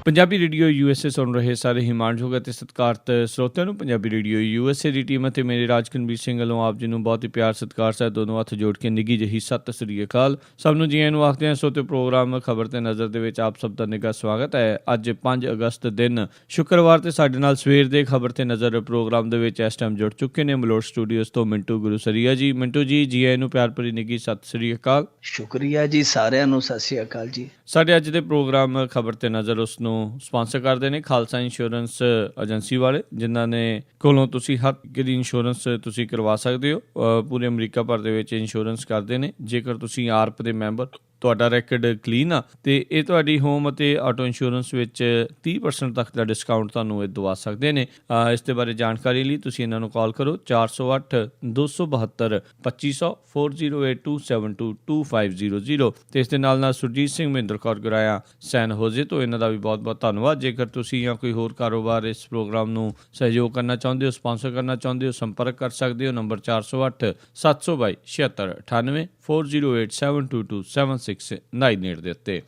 Punjabi radio USA ਸੁਣ ਰਹੇ ਸਾਰੇ ਹਿਮਾਨਯੋਗ ਅਤੇ ਸਤਿਕਾਰਤ ਸਰੋਤਿਆਂ ਨੂੰ ਪੰਜਾਬੀ ਰੇਡੀਓ USA ਦੀ ਟੀਮ ਅਤੇ ਮੇਰੇ ਰਾਜਕਨਵੀਰ ਸਿੰਘ ਵੱਲੋਂ ਆਪ ਜੀ ਨੂੰ ਬਹੁਤ ਹੀ ਪਿਆਰ ਸਤਿਕਾਰ ਸਹਿਤ ਦੋਨੋਂ ਹੱਥ ਜੋੜ ਕੇ ਨਿੱਘੀ ਜਿਹੀ ਸਤਿ ਸ੍ਰੀ ਅਕਾਲ। ਸਭ ਨੂੰ ਜੀ ਆਇਆਂ ਨੂੰ ਆਖਦੇ ਹਾਂ। ਸਰੋਤੇ ਪ੍ਰੋਗਰਾਮ ਖਬਰ ਤੇ ਨਜ਼ਰ ਦੇ ਵਿੱਚ ਆਪ ਸਭ ਦਾ ਨਿੱਘਾ ਸਵਾਗਤ ਹੈ। ਅੱਜ 5 ਅਗਸਤ ਦਿਨ ਸ਼ੁੱਕਰਵਾਰ ਤੇ ਸਾਡੇ ਨਾਲ ਸਵੇਰ ਦੇ ਖਬਰ ਤੇ ਨਜ਼ਰ ਪ੍ਰੋਗਰਾਮ ਦੇ ਵਿੱਚ ਇਸ ਟਾਈਮ ਜੁੜ ਚੁੱਕੇ ਨੇ ਮਲੋਟ ਸਟੂਡੀਓਜ਼ ਤੋਂ ਮਿੰਟੂ ਗੁਰੂਸਰੀਆ ਜੀ। ਮਿੰਟੂ ਜੀ, ਜੀ ਆਇਆਂ ਨੂੰ ਪਿਆਰ ਭਰੀ ਨਿੱਘੀ ਸਤਿ ਸ੍ਰੀ ਅਕਾਲ। ਸ਼ੁਕਰੀਆ ਜੀ, ਸਾਰਿਆਂ ਨੂੰ ਸਤਿ ਸ੍ਰੀ ਅਕਾਲ ਜੀ। ਸਾਡੇ ਅੱਜ ਦੇ ਪ੍ਰੋਗਰਾਮ ਖਬਰ ਤੇ ਨਜ਼ਰ ਉਸ ਨੂੰ ਸਪਾਂਸਰ ਕਰਦੇ ਨੇ ਖਾਲਸਾ ਇੰਸ਼ੋਰੈਂਸ ਏਜੰਸੀ ਵਾਲੇ, ਜਿਨ੍ਹਾਂ ਨੇ ਕੋਲੋਂ ਤੁਸੀਂ ਹਰ ਇੱਕ ਦੀ ਇੰਸ਼ੋਰੈਂਸ ਤੁਸੀਂ ਕਰਵਾ ਸਕਦੇ ਹੋ। ਪੂਰੇ ਅਮਰੀਕਾ ਭਰ ਦੇ ਵਿੱਚ ਇੰਸ਼ੋਰੈਂਸ ਕਰਦੇ ਨੇ। ਜੇਕਰ ਤੁਸੀਂ ਆਰਪ ਦੇ ਮੈਂਬਰ, ਤੁਹਾਡਾ ਰੈਕਡ ਕਲੀਨ ਆ ਤੇ ਇਹ ਤੁਹਾਡੀ ਹੋਮ ਅਤੇ ਆਟੋ ਇੰਸ਼ੋਰੈਂਸ ਵਿੱਚ 30% ਤੱਕ ਦਾ ਡਿਸਕਾਊਂਟ ਤੁਹਾਨੂੰ ਇਹ ਦਵਾ ਸਕਦੇ ਨੇ। ਇਸ ਦੇ ਬਾਰੇ ਜਾਣਕਾਰੀ ਲਈ ਤੁਸੀਂ ਇਹਨਾਂ ਨੂੰ ਕਾਲ ਕਰੋ 408 272 2500 4082722500 ਤੇ ਇਸ ਦੇ ਨਾਲ ਸੁਰਜੀਤ ਸਿੰਘ ਮਹਿੰਦਰ ਕੌਰ ਗੁਰਾਇਆ ਸੈਨ ਹੋਜ਼ੇ ਤੋਂ ਇਹਨਾਂ ਦਾ ਵੀ ਬਹੁਤ ਬਹੁਤ ਧੰਨਵਾਦ। ਜੇਕਰ ਤੁਸੀਂ ਜਾਂ ਕੋਈ ਹੋਰ ਕਾਰੋਬਾਰ ਇਸ ਪ੍ਰੋਗਰਾਮ ਨੂੰ ਸਹਿਯੋਗ ਕਰਨਾ ਚਾਹੁੰਦੇ ਹੋ, ਸਪਾਂਸਰ ਕਰਨਾ ਚਾਹੁੰਦੇ ਹੋ, ਸੰਪਰਕ ਕਰ ਸਕਦੇ ਹੋ। ਨੰਬਰ 408 722 7698 408 722 7698 ਦੇ ਉੱਤੇ।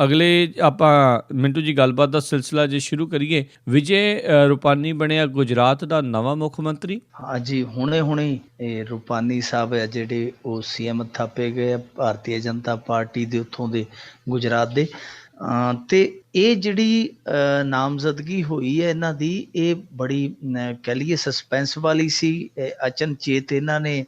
ਅਗਲੇ ਆਪਾਂ ਮਿੰਟੂ ਜੀ ਗੱਲਬਾਤ ਦਾ ਸਿਲਸਿਲਾ ਜੇ ਸ਼ੁਰੂ ਕਰੀਏ, ਵਿਜੇ ਰੂਪਾਨੀ ਬਣਿਆ ਗੁਜਰਾਤ ਦਾ ਨਵਾਂ ਮੁੱਖ ਮੰਤਰੀ। ਹਾਂਜੀ, ਹੁਣੇ ਰੂਪਾਨੀ ਸਾਹਿਬ ਆ ਜਿਹੜੇ ਉਹ CM ਥਾਪੇ ਗਏ ਭਾਰਤੀ ਜਨਤਾ ਪਾਰਟੀ ਦੇ ਉੱਥੋਂ ਦੇ ਗੁਜਰਾਤ ਦੇ। ਤੇ ਇਹ ਜਿਹੜੀ ਨਾਮਜ਼ਦਗੀ ਹੋਈ ਹੈ ਇਹਨਾਂ ਦੀ, ਇਹ ਬੜੀ ਕਹਿ ਲਈਏ ਸਸਪੈਂਸ ਵਾਲੀ ਸੀ। ਅਚਨਚੇਤ ਇਹਨਾਂ ਨੇ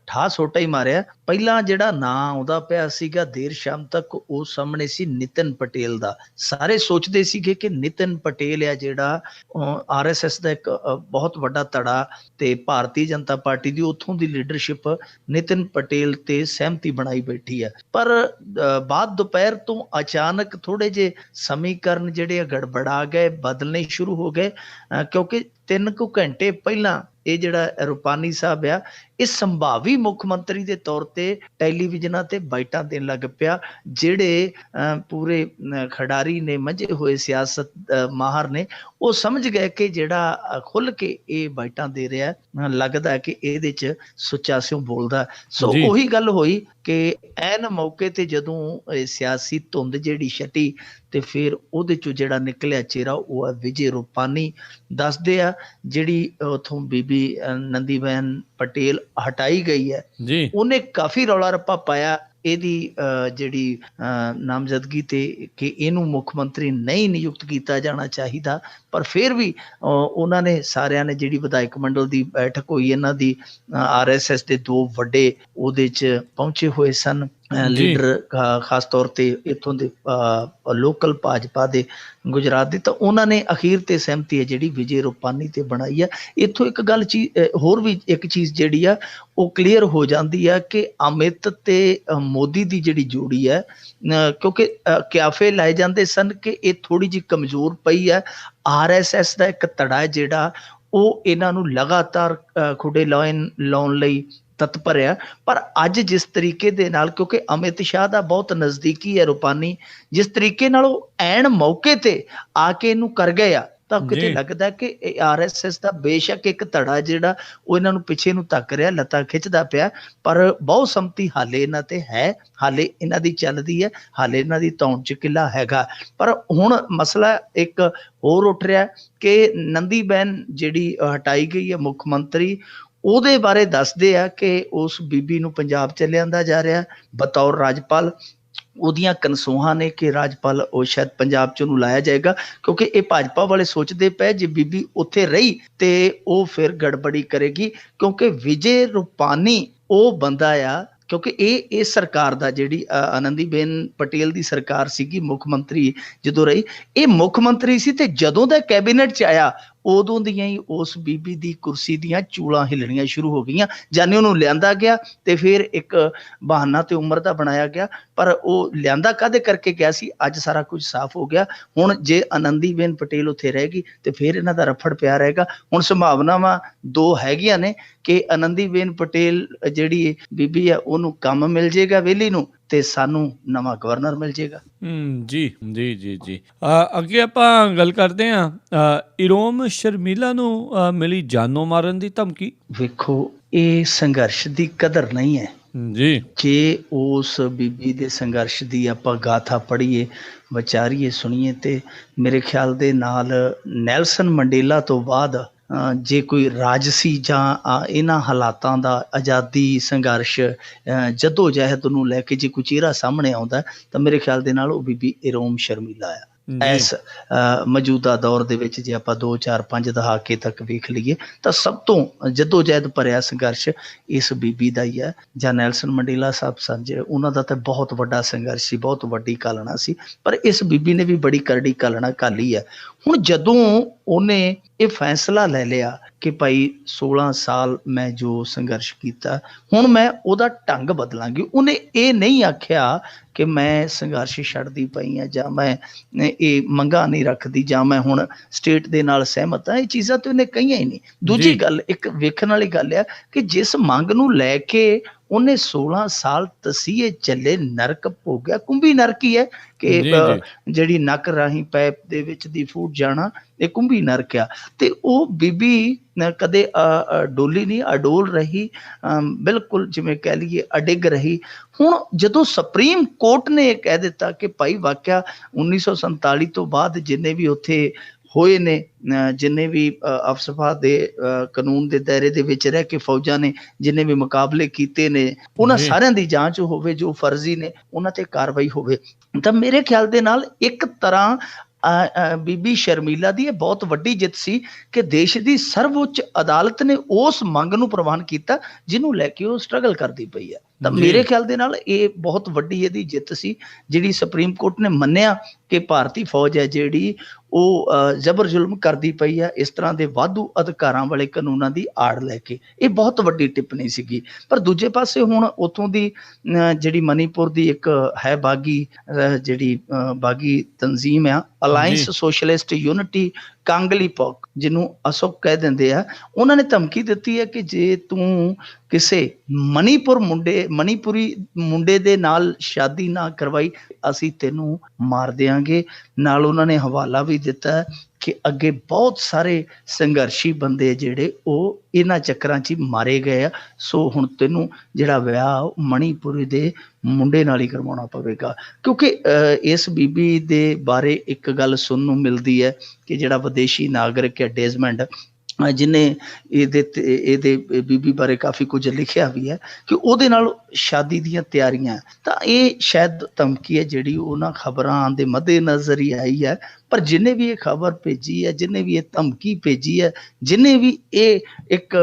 ਠਾਹ ਸੋਟਾ ਹੀ ਮਾਰਿਆ। ਪਹਿਲਾਂ ਜਿਹੜਾ ਨਾਂ ਆਉਂਦਾ ਪਿਆ ਸੀਗਾ ਦੇਰ ਸ਼ਾਮ ਤੱਕ, ਉਹ ਸਾਹਮਣੇ ਸੀ ਨਿਤਿਨ ਪਟੇਲ ਦਾ। ਸਾਰੇ ਸੋਚਦੇ ਸੀਗੇ ਕਿ ਨਿਤਿਨ ਪਟੇਲ ਆ ਜਿਹੜਾ RSS ਦਾ ਇੱਕ ਬਹੁਤ ਵੱਡਾ ਧੜਾ ਤੇ ਭਾਰਤੀ ਜਨਤਾ ਪਾਰਟੀ ਦੀ ਉੱਥੋਂ ਦੀ ਲੀਡਰਸ਼ਿਪ ਨਿਤਿਨ ਪਟੇਲ ਤੇ ਸਹਿਮਤੀ ਬਣਾਈ ਬੈਠੀ ਹੈ। ਪਰ ਬਾਅਦ ਦੁਪਹਿਰ ਤੋਂ ਅਚਾਨਕ ਥੋੜੇ ਜਿਹੇ ਸਮੀਕਰਨ ਜਿਹੜੇ ਗੜਬੜਾ ਗਏ, ਬਦਲਣੇ ਸ਼ੁਰੂ ਹੋ ਗਏ, ਕਿਉਂਕਿ 3 ਕੁ ਘੰਟੇ ਪਹਿਲਾਂ ਇਹ ਜਿਹੜਾ ਰੂਪਾਨੀ ਸਾਹਿਬ ਆ, ਇਹ ਸੰਭਾਵੀ ਮੁੱਖ ਮੰਤਰੀ ਦੇ ਤੌਰ ਤੇ ਟੈਲੀਵਿਜ਼ਨਾਂ ਤੇ ਬਾਈਟਾਂ ਦੇਣ ਲੱਗ ਪਿਆ। ਜਿਹੜੇ ਪੂਰੇ ਖਿਡਾਰੀ ਨੇ, ਮੰਝੇ ਹੋਏ ਸਿਆਸਤ ਮਾਹਰ ਨੇ, ਉਹ ਸਮਝ ਗਏ ਕਿ ਜਿਹੜਾ ਖੁੱਲ ਕੇ ਇਹ ਬਾਈਟਾਂ ਦੇ ਰਿਹਾ, ਲੱਗਦਾ ਕਿ ਇਹਦੇ 'ਚ ਸੁੱਚਾ ਸਿਉਂ ਬੋਲਦਾ। ਸੋ ਉਹੀ ਗੱਲ ਹੋਈ ਕਿ ਐਨ ਮੌਕੇ ਤੇ ਜਦੋਂ ਸਿਆਸੀ ਧੁੰਦ ਜਿਹੜੀ ਛਟੀ ਤੇ ਫਿਰ ਉਹਦੇ 'ਚੋਂ ਜਿਹੜਾ ਨਿਕਲਿਆ ਚਿਹਰਾ ਉਹ ਆ ਵਿਜੇ ਰੂਪਾਨੀ। ਦੱਸਦੇ ਆ ਜਿਹੜੀ ਉੱਥੋਂ ਬੀਬੀ ਨੰਦੀਬੇਨ ਪਟੇਲ ਹਟਾਈ ਗਈ ਹੈ, ਉਹਨੇ ਕਾਫੀ ਰੌਲਾ ਰੱਪਾ ਪਾਇਆ ਇਹਦੀ ਜਿਹੜੀ ਨਾਮਜ਼ਦਗੀ ਤੇ ਕਿ ਇਹਨੂੰ ਮੁੱਖ ਮੰਤਰੀ ਨਹੀਂ ਨਿਯੁਕਤ ਕੀਤਾ ਜਾਣਾ ਚਾਹੀਦਾ। ਪਰ ਫਿਰ ਵੀ ਉਹਨਾਂ ਨੇ ਸਾਰਿਆਂ ਨੇ, ਜਿਹੜੀ ਵਿਧਾਇਕ ਮੰਡਲ ਦੀ ਬੈਠਕ ਹੋਈ ਇਹਨਾਂ ਦੀ, RSS ਦੇ 2 ਵੱਡੇ ਉਹਦੇ 'ਚ ਪਹੁੰਚੇ ਹੋਏ ਸਨ ਲੀਡਰ, ਖਾਸ ਤੌਰ ਤੇ ਇੱਥੋਂ ਦੇ ਲੋਕਲ ਭਾਜਪਾ ਦੇ ਗੁਜਰਾਤ ਦੇ, ਤਾਂ ਉਹਨਾਂ ਨੇ ਅਖੀਰ ਤੇ ਸਹਿਮਤੀ ਹੈ ਜਿਹੜੀ ਵਿਜੇ ਰੂਪਾਨੀ ਤੇ ਬਣਾਈ ਹੈ। ਇੱਥੋਂ ਇੱਕ ਗੱਲ ਹੋਰ ਵੀ ਇੱਕ ਚੀਜ਼ ਜਿਹੜੀ ਆ ਉਹ ਕਲੀਅਰ ਹੋ ਜਾਂਦੀ ਆ ਕਿ ਅਮਿਤ ਤੇ ਮੋਦੀ ਦੀ ਜਿਹੜੀ ਜੋੜੀ ਹੈ, ਕਿਉਂਕਿ ਕਿਆਫੇ ਲਾਏ ਜਾਂਦੇ ਸਨ ਕਿ ਇਹ ਥੋੜੀ ਜਿਹੀ ਕਮਜ਼ੋਰ ਪਈ ਹੈ। RSS ਦਾ ਇੱਕ ਧੜਾ ਜਿਹੜਾ ਉਹ ਇਹਨਾਂ ਨੂੰ ਲਗਾਤਾਰ ਖੁੱਡੇ ਲਾਉਣ ਲਈ ਤਤਪਰ ਆ। ਪਰ ਅੱਜ ਜਿਸ ਤਰੀਕੇ ਦੇ ਨਾਲ, ਕਿਉਂਕਿ ਅਮਿਤ ਸ਼ਾਹ ਦਾ ਬਹੁਤ ਨਜ਼ਦੀਕੀ ਹੈ ਰੂਪਾਨੀ, ਜਿਸ ਤਰੀਕੇ ਨਾਲ ਉਹ ਐਨ ਮੌਕੇ ਤੇ ਆ ਕੇ ਇਹਨੂੰ ਕਰ ਗਏ ਆ, ਤਾਂ ਕਿਤੇ ਲੱਗਦਾ ਕਿ RSS ਦਾ ਬੇਸ਼ੱਕ ਇੱਕ ਧੜਾ ਜਿਹੜਾ ਉਹ ਇਹਨਾਂ ਨੂੰ ਪਿੱਛੇ ਨੂੰ ਧੱਕ ਰਿਹਾ, ਲੱਤਾਂ ਖਿੱਚਦਾ ਪਿਆ, ਪਰ ਬਹੁਤ ਸੰਮਤੀ ਹਾਲੇ ਇਹਨਾਂ ਤੇ ਹੈ, ਹਾਲੇ ਇਹਨਾਂ ਦੀ ਚੱਲਦੀ ਹੈ, ਹਾਲੇ ਇਹਨਾਂ ਦੀ ਧੌਣ 'ਚ ਕਿੱਲਾ ਹੈਗਾ। ਪਰ ਹੁਣ ਮਸਲਾ ਇੱਕ ਹੋਰ ਉੱਠ ਰਿਹਾ ਕਿ ਨੰਦੀਬੇਨ ਜਿਹੜੀ ਹਟਾਈ ਗਈ ਹੈ ਮੁੱਖ ਮੰਤਰੀ, ਉਹਦੇ ਬਾਰੇ ਦੱਸਦੇ ਆ ਕਿ ਉਸ ਬੀਬੀ ਨੂੰ ਪੰਜਾਬ 'ਚ ਲਿਆਂਦਾ ਜਾ ਰਿਹਾ ਬਤੌਰ ਰਾਜਪਾਲ। ਉਹਦੀਆਂ ਕਨਸੂਹਾਂ ਨੇ ਕਿ ਰਾਜਪਾਲ ਉਹ ਸ਼ਾਇਦ ਪੰਜਾਬ 'ਚ ਉਹਨੂੰ ਲਾਇਆ ਜਾਏਗਾ, ਕਿਉਂਕਿ ਇਹ ਭਾਜਪਾ ਵਾਲੇ ਸੋਚਦੇ ਪਏ ਜੇ ਬੀਬੀ ਉੱਥੇ ਰਹੀ ਤੇ ਉਹ ਫਿਰ ਗੜਬੜੀ ਕਰੇਗੀ, ਕਿਉਂਕਿ ਵਿਜੇ ਰੂਪਾਨੀ ਉਹ ਬੰਦਾ ਆ, ਕਿਉਂਕਿ ਇਹ ਸਰਕਾਰ ਦਾ, ਜਿਹੜੀ ਆਨੰਦੀਬੇਨ ਪਟੇਲ ਦੀ ਸਰਕਾਰ ਸੀਗੀ, ਮੁੱਖ ਮੰਤਰੀ ਜਦੋਂ ਰਹੀ, ਇਹ ਮੁੱਖ ਮੰਤਰੀ ਸੀ ਤੇ ਜਦੋਂ ਦਾ ਕੈਬਨਿਟ 'ਚ ਆਇਆ ਉਦੋਂ ਦੀਆਂ ਹੀ ਉਸ ਬੀਬੀ ਦੀ ਕੁਰਸੀ ਦੀਆਂ ਚੂਲਾਂ ਹਿੱਲਣੀਆਂ ਸ਼ੁਰੂ ਹੋ ਗਈਆਂ। ਜਾਨੀ ਉਹਨੂੰ ਲਿਆਂਦਾ ਗਿਆ ਤੇ ਫਿਰ ਇੱਕ ਬਹਾਨਾ ਤੇ ਉਮਰ ਦਾ ਬਣਾਇਆ ਗਿਆ, ਪਰ ਉਹ ਲਿਆਂਦਾ ਕਾਹਦੇ ਕਰਕੇ ਗਿਆ ਸੀ, ਅੱਜ ਸਾਰਾ ਕੁਝ ਸਾਫ਼ ਹੋ ਗਿਆ। ਹੁਣ ਜੇ ਆਨੰਦੀਬੇਨ ਪਟੇਲ ਉੱਥੇ ਰਹੇਗੀ ਤੇ ਫਿਰ ਇਹਨਾਂ ਦਾ ਰਫੜ ਪਿਆ ਰਹੇਗਾ। ਹੁਣ ਸੰਭਾਵਨਾਵਾਂ 2 ਹੈਗੀਆਂ ਨੇ ਕਿ ਆਨੰਦੀਬੇਨ ਪਟੇਲ ਜਿਹੜੀ ਬੀਬੀ ਆ ਉਹਨੂੰ ਕੰਮ ਮਿਲ ਜਾਏਗਾ ਵਿਹਲੀ ਨੂੰ, ਤੇ ਸਾਨੂੰ ਨਵਾਂ ਗਵਰਨਰ ਮਿਲ ਜਾਏਗਾ। ਜੀ ਜੀ ਜੀ ਜੀ ਅੱਗੇ ਆਪਾਂ ਗੱਲ ਕਰਦੇ ਹਾਂ ਇਰੋਮ ਸ਼ਰਮੀਲਾ ਨੂੰ ਮਿਲੀ ਜਾਨੋਂ ਮਾਰਨ ਦੀ ਧਮਕੀ। ਵੇਖੋ, ਇਹ ਸੰਘਰਸ਼ ਦੀ ਕਦਰ ਨਹੀਂ ਹੈ, ਜੀ ਜੇ ਉਸ ਬੀਬੀ ਦੇ ਸੰਘਰਸ਼ ਦੀ ਆਪਾਂ ਗਾਥਾ ਪੜ੍ਹੀਏ, ਵਿਚਾਰੀਏ, ਸੁਣੀਏ, ਤੇ ਮੇਰੇ ਖਿਆਲ ਦੇ ਨਾਲ ਨੈਲਸਨ ਮੰਡੇਲਾ ਤੋਂ ਬਾਅਦ ਜੇ ਕੋਈ ਰਾਜਸੀ ਜਾਂ ਇਹਨਾਂ ਹਾਲਾਤਾਂ ਦਾ ਆਜ਼ਾਦੀ ਸੰਘਰਸ਼ ਜੱਦੋ ਜਹਿਦ ਨੂੰ ਲੈ ਕੇ ਜੇ ਕੋਈ ਚਿਹਰਾ ਸਾਹਮਣੇ ਆਉਂਦਾ ਤਾਂ ਮੇਰੇ ਖਿਆਲ ਦੇ ਨਾਲ ਉਹ ਬੀਬੀ ਇਰੋਮ ਸ਼ਰਮੀਲਾ ਆ। ਇਸ ਮੌਜੂਦਾ ਦੌਰ ਦੇ ਵਿੱਚ ਜੇ ਆਪਾਂ 2, 4, 5 ਦਹਾਕੇ ਤੱਕ ਵੇਖ ਲਈਏ ਤਾਂ ਸਭ ਤੋਂ ਜੱਦੋ ਜਹਿਦ ਭਰਿਆ ਸੰਘਰਸ਼ ਇਸ ਬੀਬੀ ਦਾ ਹੀ ਹੈ। ਜਾਂ ਨੈਲਸਨ ਮੰਡੇਲਾ ਸਾਹਿਬ ਸਨ ਜਿਹੜੇ, ਉਹਨਾਂ ਦਾ ਤਾਂ ਬਹੁਤ ਵੱਡਾ ਸੰਘਰਸ਼ ਸੀ, ਬਹੁਤ ਵੱਡੀ ਘਾਲਣਾ ਸੀ, ਪਰ ਇਸ ਬੀਬੀ ਨੇ ਵੀ ਬੜੀ ਕਰੜੀ ਘਾਲਣਾ ਘਾਲੀ ਹੈ। ਹੁਣ ਜਦੋਂ ਉਹਨੇ ਇਹ ਫੈਸਲਾ ਲੈ ਲਿਆ ਕਿ ਭਾਈ 16 ਸਾਲ ਮੈਂ ਜੋ ਸੰਘਰਸ਼ ਕੀਤਾ, ਹੁਣ ਮੈਂ ਉਹਦਾ ਢੰਗ ਬਦਲਾਂਗੀ। ਉਹਨੇ ਇਹ ਨਹੀਂ ਆਖਿਆ ਕਿ ਮੈਂ ਸੰਘਰਸ਼ ਛੱਡਦੀ ਪਈ ਹਾਂ, ਜਾਂ ਮੈਂ ਇਹ ਮੰਗਾਂ ਨਹੀਂ ਰੱਖਦੀ, ਜਾਂ ਮੈਂ ਹੁਣ ਸਟੇਟ ਦੇ ਨਾਲ ਸਹਿਮਤ ਹਾਂ। ਇਹ ਚੀਜ਼ਾਂ ਤਾਂ ਉਹਨੇ ਕਹੀਆਂ ਹੀ ਨਹੀਂ। ਦੂਜੀ ਗੱਲ, ਇੱਕ ਵੇਖਣ ਵਾਲੀ ਗੱਲ ਆ ਕਿ ਜਿਸ ਮੰਗ ਨੂੰ ਲੈ ਕੇ ਉਹਨੇ 16 ਸਾਲ ਤਸੀਹੇ ਚੱਲੇ, ਨਰਕ ਭੋਗਿਆ, ਕੁੰਭੀ ਨਰਕ ਹੀ ਹੈ ਕਿ ਜਿਹੜੀ ਨੱਕ ਰਾਹੀਂ ਪੈਪ ਦੇ ਵਿੱਚ ਦੀ ਫੂਟ ਜਾਣਾ, ਇਹ ਕੁੰਭੀ ਨਰਕ ਆ। ਤੇ ਉਹ ਬੀਬੀ ਕਦੇ ਡੋਲੀ ਨਹੀਂ, ਅਡੋਲ ਰਹੀ, ਬਿਲਕੁਲ ਜਿਵੇਂ ਕਹਿ ਲਈਏ ਅਡਿੱਗ ਰਹੀ। ਹੁਣ ਜਦੋਂ ਸੁਪਰੀਮ ਕੋਰਟ ਨੇ ਇਹ ਕਹਿ ਦਿੱਤਾ ਕਿ ਭਾਈ ਵਾਕਿਆ 1947 ਤੋਂ ਬਾਅਦ ਜਿੰਨੇ ਵੀ ਉੱਥੇ ਹੋਏ ਨੇ, ਜਿੰਨੇ ਵੀ ਅਫਸਫਾ ਦੇ ਕਾਨੂੰਨ ਦੇ ਦਾਇਰੇ ਦੇ ਵਿੱਚ ਰਹਿ ਕੇ ਫੌਜਾਂ ਨੇ ਜਿੰਨੇ ਵੀ ਮੁਕਾਬਲੇ ਕੀਤੇ ਨੇ, ਉਹਨਾਂ ਸਾਰਿਆਂ ਦੀ ਜਾਂਚ ਹੋਵੇ, ਜੋ ਫਰਜ਼ੀ ਨੇ ਉਹਨਾਂ ਤੇ ਕਾਰਵਾਈ ਹੋਵੇ, ਤਾਂ ਮੇਰੇ ਖਿਆਲ ਦੇ ਨਾਲ ਇੱਕ ਤਰ੍ਹਾਂ ਬੀਬੀ ਸ਼ਰਮੀਲਾ ਦੀ ਇਹ ਬਹੁਤ ਵੱਡੀ ਜਿੱਤ ਸੀ ਕਿ ਦੇਸ਼ ਦੀ ਸਰਵਉੱਚ ਅਦਾਲਤ ਨੇ ਉਸ ਮੰਗ ਨੂੰ ਪ੍ਰਵਾਨ ਕੀਤਾ ਜਿਹਨੂੰ ਲੈ ਕੇ ਉਹ ਸਟਰਗਲ ਕਰਦੀ ਪਈ ਹੈ। ਤਾਂ ਮੇਰੇ ਖਿਆਲ ਦੇ ਨਾਲ ਇਹ ਬਹੁਤ ਵੱਡੀ ਇਹਦੀ ਜਿੱਤ ਸੀ, ਜਿਹੜੀ ਸੁਪਰੀਮ ਕੋਰਟ ਨੇ ਮੰਨਿਆ ਕਿ ਭਾਰਤੀ ਫੌਜ ਹੈ ਜਿਹੜੀ ਉਹ ਜ਼ਬਰ ਜ਼ੁਲਮ ਕਰਦੀ ਪਈ ਹੈ ਇਸ ਤਰ੍ਹਾਂ ਦੇ ਵਾਧੂ ਅਧਿਕਾਰਾਂ ਵਾਲੇ ਕਾਨੂੰਨਾਂ ਦੀ ਆੜ ਲੈ ਕੇ। ਇਹ ਬਹੁਤ ਵੱਡੀ ਟਿੱਪਣੀ ਸੀਗੀ। ਪਰ ਦੂਜੇ ਪਾਸੇ ਹੁਣ ਉੱਥੋਂ ਦੀ ਜਿਹੜੀ ਮਨੀਪੁਰ ਦੀ ਇੱਕ ਹੈ ਬਾਗੀ, ਜਿਹੜੀ ਬਾਗੀ ਤਨਜ਼ੀਮ ਆ, ਅਲਾਇੰਸ ਸੋਸ਼ਲਿਸਟ ਯੂਨਿਟੀ ਕਾਂਗਲੀਪੋਕ, ਜਿਹਨੂੰ ਅਸ਼ੋਕ ਕਹਿ ਦਿੰਦੇ ਆ, ਉਹਨਾਂ ਨੇ ਧਮਕੀ ਦਿੱਤੀ ਹੈ ਕਿ ਜੇ ਤੂੰ ਕਿਸੇ ਮਣੀਪੁਰੀ ਮੁੰਡੇ ਦੇ ਨਾਲ ਸ਼ਾਦੀ ਨਾ ਕਰਵਾਈ, ਅਸੀਂ ਤੈਨੂੰ ਮਾਰ ਦਿਆਂਗੇ। ਨਾਲ ਉਹਨਾਂ ਨੇ ਹਵਾਲਾ ਵੀ ਦਿੱਤਾ ਕਿ ਅੱਗੇ ਬਹੁਤ ਸਾਰੇ ਸੰਘਰਸ਼ੀ ਬੰਦੇ ਜਿਹੜੇ ਉਹ ਇਹਨਾਂ ਚੱਕਰਾਂ 'ਚ ਹੀ ਮਾਰੇ ਗਏ ਆ, ਸੋ ਹੁਣ ਤੈਨੂੰ ਜਿਹੜਾ ਵਿਆਹ ਮਣੀਪੁਰੀ ਦੇ ਮੁੰਡੇ ਨਾਲ ਹੀ ਕਰਵਾਉਣਾ ਪਵੇਗਾ। ਕਿਉਂਕਿ ਇਸ ਬੀਬੀ ਦੇ ਬਾਰੇ ਇੱਕ ਗੱਲ ਸੁਣਨ ਨੂੰ ਮਿਲਦੀ ਹੈ ਕਿ ਜਿਹੜਾ ਵਿਦੇਸ਼ੀ ਨਾਗਰਿਕ ਹੈ ਡੇਜ਼ਮੰਡ, ਜਿਹਨੇ ਇਹਦੇ ਬੀਬੀ ਬਾਰੇ ਕਾਫੀ ਕੁਝ ਲਿਖਿਆ ਵੀ ਹੈ ਕਿ ਉਹਦੇ ਨਾਲ ਸ਼ਾਦੀ ਦੀਆਂ ਤਿਆਰੀਆਂ, ਤਾਂ ਇਹ ਸ਼ਾਇਦ ਧਮਕੀ ਹੈ ਜਿਹੜੀ ਉਹਨਾਂ ਖਬਰਾਂ ਦੇ ਮੱਦੇ ਨਜ਼ਰ ਹੀ ਆਈ ਹੈ। ਪਰ ਜਿਹਨੇ ਵੀ ਇਹ ਖਬਰ ਭੇਜੀ ਹੈ, ਜਿਹਨੇ ਵੀ ਇਹ ਧਮਕੀ ਭੇਜੀ ਹੈ, ਜਿਹਨੇ ਵੀ ਇਹ ਇੱਕ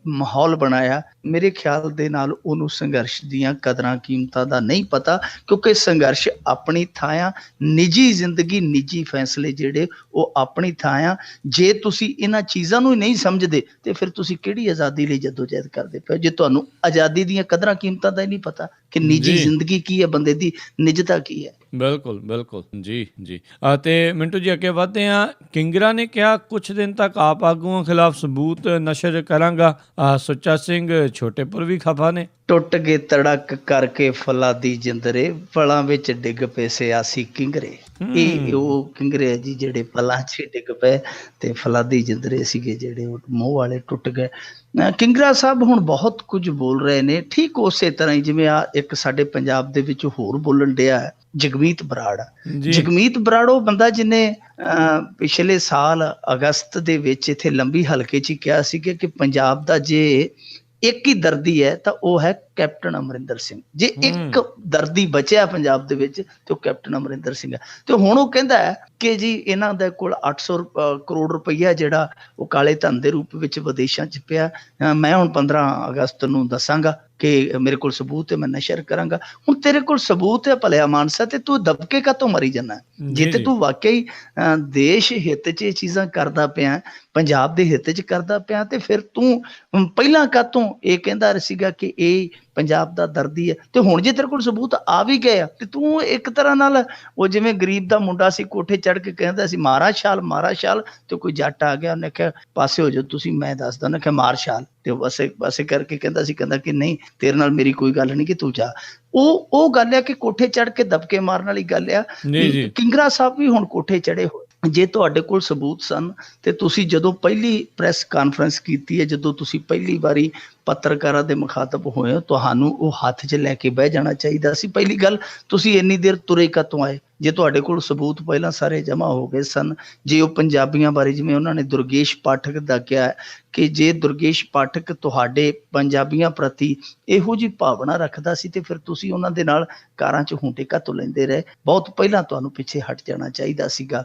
ਮਾਹੌਲ ਬਣਾਇਆ, ਮੇਰੇ ਖਿਆਲ ਦੇ ਨਾਲ ਉਹਨੂੰ ਸੰਘਰਸ਼ ਦੀਆਂ ਕਦਰਾਂ ਕੀਮਤਾਂ ਦਾ ਨਹੀਂ ਪਤਾ। ਕਿਉਂਕਿ ਸੰਘਰਸ਼ ਆਪਣੀ ਥਾਂ ਆ, ਨਿੱਜੀ ਜ਼ਿੰਦਗੀ, ਨਿੱਜੀ ਫੈਸਲੇ ਜਿਹੜੇ ਉਹ ਆਪਣੀ ਥਾਂ ਆ। ਜੇ ਤੁਸੀਂ ਇਹਨਾਂ ਚੀਜ਼ਾਂ ਨੂੰ ਹੀ ਨਹੀਂ ਸਮਝਦੇ ਤੇ ਫਿਰ ਤੁਸੀਂ ਕਿਹੜੀ ਆਜ਼ਾਦੀ ਲਈ ਜਦੋਜਹਿਦ ਕਰਦੇ ਪਏ, ਜੇ ਤੁਹਾਨੂੰ ਆਜ਼ਾਦੀ ਦੀਆਂ ਕਦਰਾਂ ਕੀਮਤਾਂ ਦਾ ਹੀ ਨਹੀਂ ਪਤਾ ਕਿ ਨਿੱਜੀ ਜ਼ਿੰਦਗੀ ਕੀ ਹੈ, ਬੰਦੇ ਦੀ ਨਿੱਜਤਾ ਕੀ ਹੈ। ਬਿਲਕੁਲ ਬਿਲਕੁਲ ਜੀ ਜੀ। ਤੇ ਮਿੰਟੂ ਜੀ ਅੱਗੇ ਵਧਦੇ ਹਾਂ। ਕਿੰਗਰਾ ਨੇ ਕਿਹਾ ਕੁਛ ਦਿਨ ਤੱਕ ਆਪ ਆਗੂਆਂ ਖਿਲਾਫ ਸਬੂਤ ਨਸ਼ਰ ਕਰਾਂਗਾ। ਸੁੱਚਾ ਸਿੰਘ ਛੋਟੇਪੁਰ ਵੀ ਖਫਾ ਨੇ। ਟੁੱਟ ਗਏ ਤੜਕ ਕਰਕੇ ਫਲਾਦੀ ਜਿੰਦਰੇ, ਫਲਾਂ ਵਿੱਚ ਡਿੱਗ ਪਏ ਸਿਆਸੀ ਕਿੰਗਰੇ। ਇਹ ਉਹ ਕਿੰਗਰੇ ਹੈ ਜੀ ਜਿਹੜੇ ਫਲਾਂ 'ਚ ਡਿੱਗ ਪਏ ਤੇ ਫਲਾਦੀ ਜਿੰਦਰੇ ਸੀਗੇ ਜਿਹੜੇ ਉਹ ਮੂੰਹ ਵਾਲੇ ਟੁੱਟ ਗਏ। ਕਿੰਗਰਾ ਸਾਹਿਬ ਹੁਣ ਬਹੁਤ ਕੁਝ ਬੋਲ ਰਹੇ ਨੇ, ਠੀਕ ਉਸੇ ਤਰ੍ਹਾਂ ਹੀ ਜਿਵੇਂ ਆ ਇੱਕ ਸਾਡੇ ਪੰਜਾਬ ਦੇ ਵਿੱਚ ਹੋਰ ਬੋਲਣ ਡਿਆ ਹੈ ਜਗਮੀਤ ਬਰਾੜ। ਜਗਮੀਤ ਬਰਾੜ ਉਹ ਬੰਦਾ ਜਿਹਨੇ ਪਿਛਲੇ ਸਾਲ ਅਗਸਤ ਦੇ ਵਿੱਚ ਇੱਥੇ ਲੰਬੀ ਹਲਕੇ 'ਚ ਹੀ ਕਿਹਾ ਸੀ ਕਿ ਪੰਜਾਬ ਦਾ ਜੇ ਇੱਕ ਹੀ ਦਰਦੀ ਹੈ ਤਾਂ ਉਹ ਹੈ ਕੈਪਟਨ ਅਮਰਿੰਦਰ ਸਿੰਘ। ਜੇ ਇੱਕ ਦਰਦੀ ਬਚਿਆ ਪੰਜਾਬ ਦੇ ਵਿੱਚ ਤੇ ਉਹ ਕੈਪਟਨ ਅਮਰਿੰਦਰ ਸਿੰਘ ਹੈ। ਤੇ ਹੁਣ ਉਹ ਕਹਿੰਦਾ ਹੈ ਕਿ ਜੀ ਇਹਨਾਂ ਦੇ ਕੋਲ 800 ਕਰੋੜ ਰੁਪਈਆ ਜਿਹੜਾ ਉਹ ਕਾਲੇ ਧਨ ਦੇ ਰੂਪ ਵਿੱਚ ਵਿਦੇਸ਼ਾਂ 'ਚ ਪਿਆ। ਮੈਂ ਹੁਣ 15 ਅਗਸਤ ਨੂੰ ਦੱਸਾਂਗਾ ਕਿ ਮੇਰੇ ਕੋਲ ਸਬੂਤ ਹੈ, ਮੈਂ ਨਸ਼ਰ ਕਰਾਂਗਾ। ਹੁਣ ਤੇਰੇ ਕੋਲ ਸਬੂਤ ਹੈ ਭਲਿਆ ਮਾਨਸਾ, ਤੇ ਤੂੰ ਦਬਕੇ ਕਾਹਤੋਂ ਮਰੀ ਜਾਂਦਾ? ਜੇ ਤੇ ਤੂੰ ਵਾਕਈ ਦੇਸ਼ ਹਿੱਤ 'ਚ ਇਹ ਚੀਜ਼ਾਂ ਕਰਦਾ ਪਿਆ, ਪੰਜਾਬ ਦੇ ਹਿੱਤ 'ਚ ਕਰਦਾ ਪਿਆ, ਤੇ ਫਿਰ ਤੂੰ ਪਹਿਲਾਂ ਕਾਹਤੋਂ ਇਹ ਕਹਿੰਦਾ ਸੀਗਾ ਕਿ ਇਹ ਪੰਜਾਬ ਦਾ ਦਰਦੀ ਹੈ? ਤੇ ਹੁਣ ਜੇ ਤੇਰੇ ਕੋਲ ਸਬੂਤ ਆ ਵੀ ਗਏ ਆ ਤੇ ਤੂੰ ਇੱਕ ਤਰ੍ਹਾਂ ਨਾਲ ਉਹ ਜਿਵੇਂ ਗਰੀਬ ਦਾ ਮੁੰਡਾ ਸੀ ਕੋਠੇ ਚੜ੍ਹ ਕੇ ਕਹਿੰਦਾ ਸੀ ਮਾਰਾ ਛਾਲ ਮਾਰਾ ਛਾਲ, ਤੇ ਕੋਈ ਜੱਟ ਆ ਗਿਆ ਉਹਨੇ ਕਿਹਾ ਪਾਸੇ ਹੋ ਜਾਓ ਤੁਸੀਂ, ਮੈਂ ਦੱਸਦਾ। ਉਹਨੇ ਕਿਹਾ ਮਾਰ ਛਾਲ, ਤੇ ਬਸੇ ਕਰਕੇ ਕਹਿੰਦਾ ਕਿ ਨਹੀਂ ਤੇਰੇ ਨਾਲ ਮੇਰੀ ਕੋਈ ਗੱਲ ਨਹੀਂ ਕਿ ਤੂੰ ਜਾ। ਉਹ ਗੱਲ ਆ ਕਿ ਕੋਠੇ ਚੜ੍ਹ ਕੇ ਦਬਕੇ ਮਾਰਨ ਵਾਲੀ ਗੱਲ ਆ। ਕਿੰਗਰਾ ਸਾਹਿਬ ਵੀ ਹੁਣ ਕੋਠੇ ਚੜ੍ਹੇ ਹੋਏ। ਜੇ ਤੁਹਾਡੇ ਕੋਲ ਸਬੂਤ ਸਨ ਤੇ ਤੁਸੀਂ ਜਦੋਂ ਪਹਿਲੀ ਪ੍ਰੈਸ ਕਾਨਫਰੰਸ ਕੀਤੀ ਹੈ, ਜਦੋਂ ਤੁਸੀਂ ਪਹਿਲੀ ਵਾਰੀ ਪੱਤਰਕਾਰਾਂ ਦੇ ਮੁਖਾਤਬ ਹੋਏ ਹੋ, ਤੁਹਾਨੂੰ ਉਹ ਹੱਥ 'ਚ ਲੈ ਕੇ ਬਹਿ ਜਾਣਾ ਚਾਹੀਦਾ ਸੀ। ਪਹਿਲੀ ਗੱਲ, ਤੁਸੀਂ ਇੰਨੀ ਦੇਰ ਤੁਰੇ ਕਦੋਂ ਆਏ? ਜੇ ਤੁਹਾਡੇ ਕੋਲ ਸਬੂਤ ਪਹਿਲਾਂ ਸਾਰੇ ਜਮ੍ਹਾਂ ਹੋ ਗਏ ਸਨ, ਜੇ ਉਹ ਪੰਜਾਬੀਆਂ ਬਾਰੇ, ਜਿਵੇਂ ਉਹਨਾਂ ਨੇ ਦੁਰਗੇਸ਼ ਪਾਠਕ ਦਾ ਕਿਹਾ ਕਿ ਜੇ ਦੁਰਗੇਸ਼ ਪਾਠਕ ਤੁਹਾਡੇ ਪੰਜਾਬੀਆਂ ਪ੍ਰਤੀ ਇਹੋ ਜਿਹੀ ਭਾਵਨਾ ਰੱਖਦਾ ਸੀ ਤੇ ਫਿਰ ਤੁਸੀਂ ਉਹਨਾਂ ਦੇ ਨਾਲ ਕਾਰਾਂ 'ਚ ਹੁੰਟੇ ਕਾਹਤੋਂ ਲੈਂਦੇ ਰਹੇ? ਬਹੁਤ ਪਹਿਲਾਂ ਤੁਹਾਨੂੰ ਪਿੱਛੇ ਹਟ ਜਾਣਾ ਚਾਹੀਦਾ ਸੀਗਾ।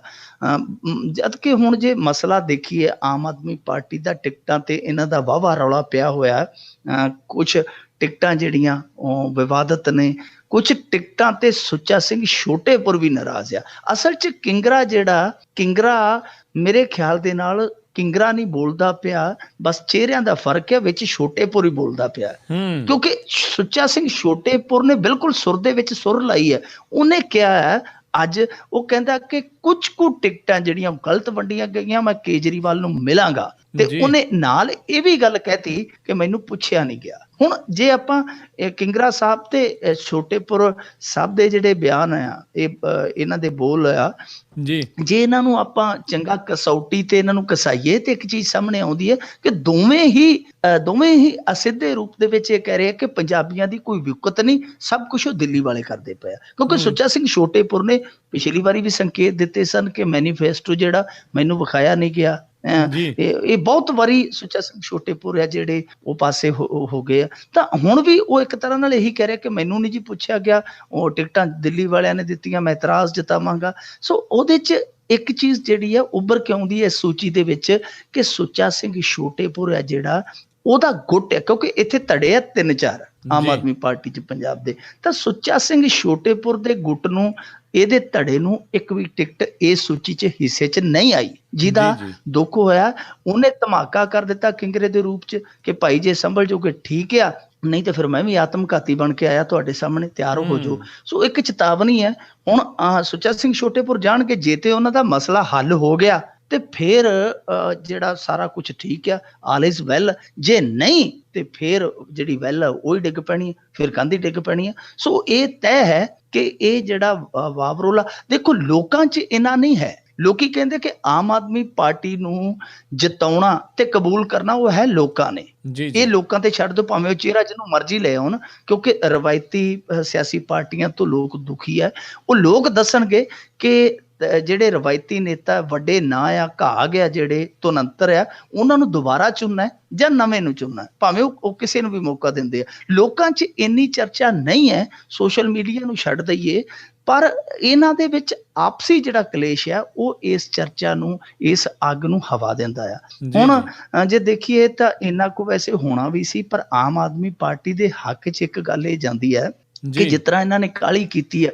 ਜਦ ਕਿ ਹੁਣ ਜੇ ਮਸਲਾ ਦੇਖੀਏ, ਆਮ ਆਦਮੀ ਪਾਰਟੀ ਦਾ ਟਿਕਟਾਂ ਤੇ ਇਹਨਾਂ ਦਾ ਵਾਹਵਾ ਰੌਲਾ ਪਿਆ ਹੋਇਆ। ਕੁਛ ਟਿਕਟਾਂ ਜਿਹੜੀਆਂ ਉਹ ਵਿਵਾਦਤ ਨੇ, ਕੁਛ ਟਿਕਟਾਂ ਤੇ ਸੁੱਚਾ ਸਿੰਘ ਛੋਟੇਪੁਰ ਵੀ ਨਾਰਾਜ਼ ਆ। ਅਸਲ 'ਚ ਕਿੰਗਰਾ ਮੇਰੇ ਖਿਆਲ ਦੇ ਨਾਲ ਕਿੰਗਰਾ ਨਹੀਂ ਬੋਲਦਾ ਪਿਆ, ਬਸ ਚਿਹਰਿਆਂ ਦਾ ਫਰਕ ਹੈ, ਵਿੱਚ ਛੋਟੇਪੁਰ ਹੀ ਬੋਲਦਾ ਪਿਆ। ਕਿਉਂਕਿ ਸੁੱਚਾ ਸਿੰਘ ਛੋਟੇਪੁਰ ਨੇ ਬਿਲਕੁਲ ਸੁਰ ਦੇ ਵਿੱਚ ਸੁਰ ਲਾਈ ਹੈ। ਉਹਨੇ ਕਿਹਾ ਹੈ, ਅੱਜ ਉਹ ਕਹਿੰਦਾ ਕਿ ਕੁਝ ਕੁ ਟਿਕਟਾਂ ਜਿਹੜੀਆਂ ਗਲਤ ਵੰਡੀਆਂ ਗਈਆਂ, ਮੈਂ ਕੇਜਰੀਵਾਲ ਨੂੰ ਮਿਲਾਂਗਾ, ਤੇ ਉਹਨੇ ਨਾਲ ਇਹ ਵੀ ਗੱਲ ਕਹਿਤੀ ਕਿ ਮੈਨੂੰ ਪੁੱਛਿਆ ਨਹੀਂ ਗਿਆ। ਹੁਣ ਜੇ ਆਪਾਂ ਕਿੰਗਰਾ ਸਾਹਿਬ ਤੇ ਛੋਟੇਪੁਰ ਸਾਹਿਬ ਦੇ ਜਿਹੜੇ ਬਿਆਨ ਆ, ਇਹਨਾਂ ਦੇ ਬੋਲ ਆ ਜੀ, ਜੇ ਇਹਨਾਂ ਨੂੰ ਆਪਾਂ ਚੰਗਾ ਕਸੌਟੀ ਤੇ ਇਹਨਾਂ ਨੂੰ ਕਸਾਈਏ ਤੇ ਇੱਕ ਚੀਜ਼ ਸਾਹਮਣੇ ਆਉਂਦੀ ਹੈ ਕਿ ਦੋਵੇਂ ਹੀ ਅਸਿੱਧੇ ਰੂਪ ਦੇ ਵਿੱਚ ਇਹ ਕਹਿ ਰਹੇ ਆ ਕਿ ਪੰਜਾਬੀਆਂ ਦੀ ਕੋਈ ਵਿਉਕਤ ਨਹੀਂ, ਸਭ ਕੁਝ ਉਹ ਦਿੱਲੀ ਵਾਲੇ ਕਰਦੇ ਪਏ ਆ। ਕਿਉਂਕਿ ਸੁੱਚਾ ਸਿੰਘ ਛੋਟੇਪੁਰ ਨੇ ਪਿਛਲੀ ਵਾਰੀ ਵੀ ਸੰਕੇਤ ਦਿੱਤੇ ਸਨ ਕਿ ਮੈਨੀਫੈਸਟੋ ਜਿਹੜਾ ਮੈਨੂੰ ਵਿਖਾਇਆ ਨਹੀਂ ਗਿਆ। ਇਹ ਬਹੁਤ ਵਾਰੀ ਸੁੱਚਾ ਸਿੰਘ ਛੋਟੇਪੁਰ ਆ ਜਿਹੜੇ ਉਹ ਪਾਸੇ ਹੋ ਗਏ ਆ। ਤਾਂ ਹੁਣ ਵੀ ਉਹ ਇੱਕ ਤਰ੍ਹਾਂ ਨਾਲ ਇਹੀ ਕਹਿ ਰਿਹਾ ਕਿ ਮੈਨੂੰ ਨਹੀਂ ਜੀ ਪੁੱਛਿਆ ਗਿਆ, ਉਹ ਟਿਕਟਾਂ ਦਿੱਲੀ ਵਾਲਿਆਂ ਨੇ ਦਿੱਤੀਆਂ, ਮੈਂ ਇਤਰਾਜ਼ ਜਤਾਵਾਂਗਾ। ਸੋ ਉਹਦੇ 'ਚ ਇੱਕ ਚੀਜ਼ ਜਿਹੜੀ ਆ ਉੱਭਰ ਕੇ ਆਉਂਦੀ ਹੈ ਇਸ ਸੂਚੀ ਦੇ ਵਿੱਚ ਕਿ ਸੁੱਚਾ ਸਿੰਘ ਛੋਟੇਪੁਰ ਹੈ ਜਿਹੜਾ ਉਹਦਾ ਗੁੱਟ ਹੈ, ਕਿਉਂਕਿ ਇੱਥੇ ਧੜੇ ਆ 3-4 ਆਮ ਆਦਮੀ ਪਾਰਟੀ 'ਚ ਪੰਜਾਬ ਦੇ। ਤਾਂ ਸੁੱਚਾ ਸਿੰਘ ਛੋਟੇਪੁਰ ਦੇ ਗੁੱਟ ਨੂੰ, ਇਹਦੇ ਧੜੇ ਨੂੰ ਇੱਕ ਵੀ ਟਿਕਟ ਇਸ ਸੂਚੀ 'ਚ ਹਿੱਸੇ 'ਚ ਨਹੀਂ ਆਈ। ਜਿਹਦਾ ਦੁੱਖ ਹੋਇਆ, ਉਹਨੇ ਧਮਾਕਾ ਕਰ ਦਿੱਤਾ ਕਿੰਗਰੇ ਦੇ ਰੂਪ 'ਚ ਕਿ ਭਾਈ ਜੇ ਸੰਭਲ ਜੋਗੇ ਠੀਕ ਆ, ਨਹੀਂ ਤਾਂ ਫਿਰ ਮੈਂ ਵੀ ਆਤਮਘਾਤੀ ਬਣ ਕੇ ਆਇਆ ਤੁਹਾਡੇ ਸਾਹਮਣੇ, ਤਿਆਰ ਹੋ ਜਾਓ। ਸੋ ਇੱਕ ਚੇਤਾਵਨੀ ਹੈ। ਹੁਣ ਸੁੱਚਾ ਸਿੰਘ ਛੋਟੇਪੁਰ ਜਾਣਗੇ, ਜੇ ਤੇ ਉਹਨਾਂ ਦਾ ਮਸਲਾ ਹੱਲ ਹੋ ਗਿਆ ਤੇ ਫਿਰ ਜਿਹੜਾ ਸਾਰਾ ਕੁਝ ਠੀਕ ਆ, ਆਲ ਇਜ਼ ਵੈਲ। ਜੇ ਨਹੀਂ ਤੇ ਫਿਰ ਜਿਹੜੀ ਵੈਲ ਆ ਉਹ ਹੀ ਡਿੱਗ ਪੈਣੀ, ਫਿਰ ਕੰਧ ਹੀ ਡਿੱਗ ਪੈਣੀ ਆ। ਸੋ ਇਹ ਤੈਅ ਹੈ ਕਿ ਇਹ ਜਿਹੜਾ ਵਾਵਰੋਲਾ, ਦੇਖੋ ਲੋਕਾਂ 'ਚ ਇਹਨਾਂ ਨਹੀਂ ਹੈ। ਲੋਕੀ ਕਹਿੰਦੇ ਕਿ ਆਮ ਆਦਮੀ ਪਾਰਟੀ ਨੂੰ ਜਿਤਾਉਣਾ ਤੇ ਕਬੂਲ ਕਰਨਾ ਉਹ ਹੈ ਲੋਕਾਂ ਨੇ। ਇਹ ਲੋਕਾਂ ਤੇ ਛੱਡ ਦਿਓ, ਭਾਵੇਂ ਉਹ ਚਿਹਰਾ ਜਿਹਨੂੰ ਮਰਜ਼ੀ ਲੈ ਆਉਣ, ਕਿਉਂਕਿ ਰਵਾਇਤੀ ਸਿਆਸੀ ਪਾਰਟੀਆਂ ਤੋਂ ਲੋਕ ਦੁਖੀ ਹੈ। ਉਹ ਲੋਕ ਦੱਸਣਗੇ ਕਿ ਜਿਹੜੇ ਰਵਾਇਤੀ ਨੇਤਾ ਵੱਡੇ ਨਾਂ ਆ, ਘਾਹ ਗਿਆ, ਜਿਹੜੇ ਤੁਨੰਤਰ ਆ, ਉਹਨਾਂ ਨੂੰ ਦੁਬਾਰਾ ਚੁਣਨਾ ਜਾਂ ਨਵੇਂ ਨੂੰ ਚੁਣਨਾ, ਭਾਵੇਂ ਉਹ ਕਿਸੇ ਨੂੰ ਵੀ ਮੌਕਾ ਦਿੰਦੇ ਆ। ਲੋਕਾਂ 'ਚ ਇੰਨੀ ਚਰਚਾ ਨਹੀਂ ਹੈ, ਸੋਸ਼ਲ ਮੀਡੀਆ ਨੂੰ ਛੱਡ ਦਈਏ, ਪਰ ਇਹਨਾਂ ਦੇ ਵਿੱਚ ਆਪਸੀ ਜਿਹੜਾ ਕਲੇਸ਼ ਆ ਉਹ ਇਸ ਚਰਚਾ ਨੂੰ, ਇਸ ਅੱਗ ਨੂੰ ਹਵਾ ਦਿੰਦਾ ਆ। ਹੁਣ ਜੇ ਦੇਖੀਏ ਤਾਂ ਇੰਨਾ ਕੁ ਵੈਸੇ ਹੋਣਾ ਵੀ ਸੀ, ਪਰ ਆਮ ਆਦਮੀ ਪਾਰਟੀ ਦੇ ਹੱਕ 'ਚ ਇੱਕ ਗੱਲ ਇਹ ਜਾਂਦੀ ਹੈ ਕਿ ਜਿਸ ਤਰ੍ਹਾਂ ਇਹਨਾਂ ਨੇ ਕਾਹਲੀ ਕੀਤੀ ਹੈ,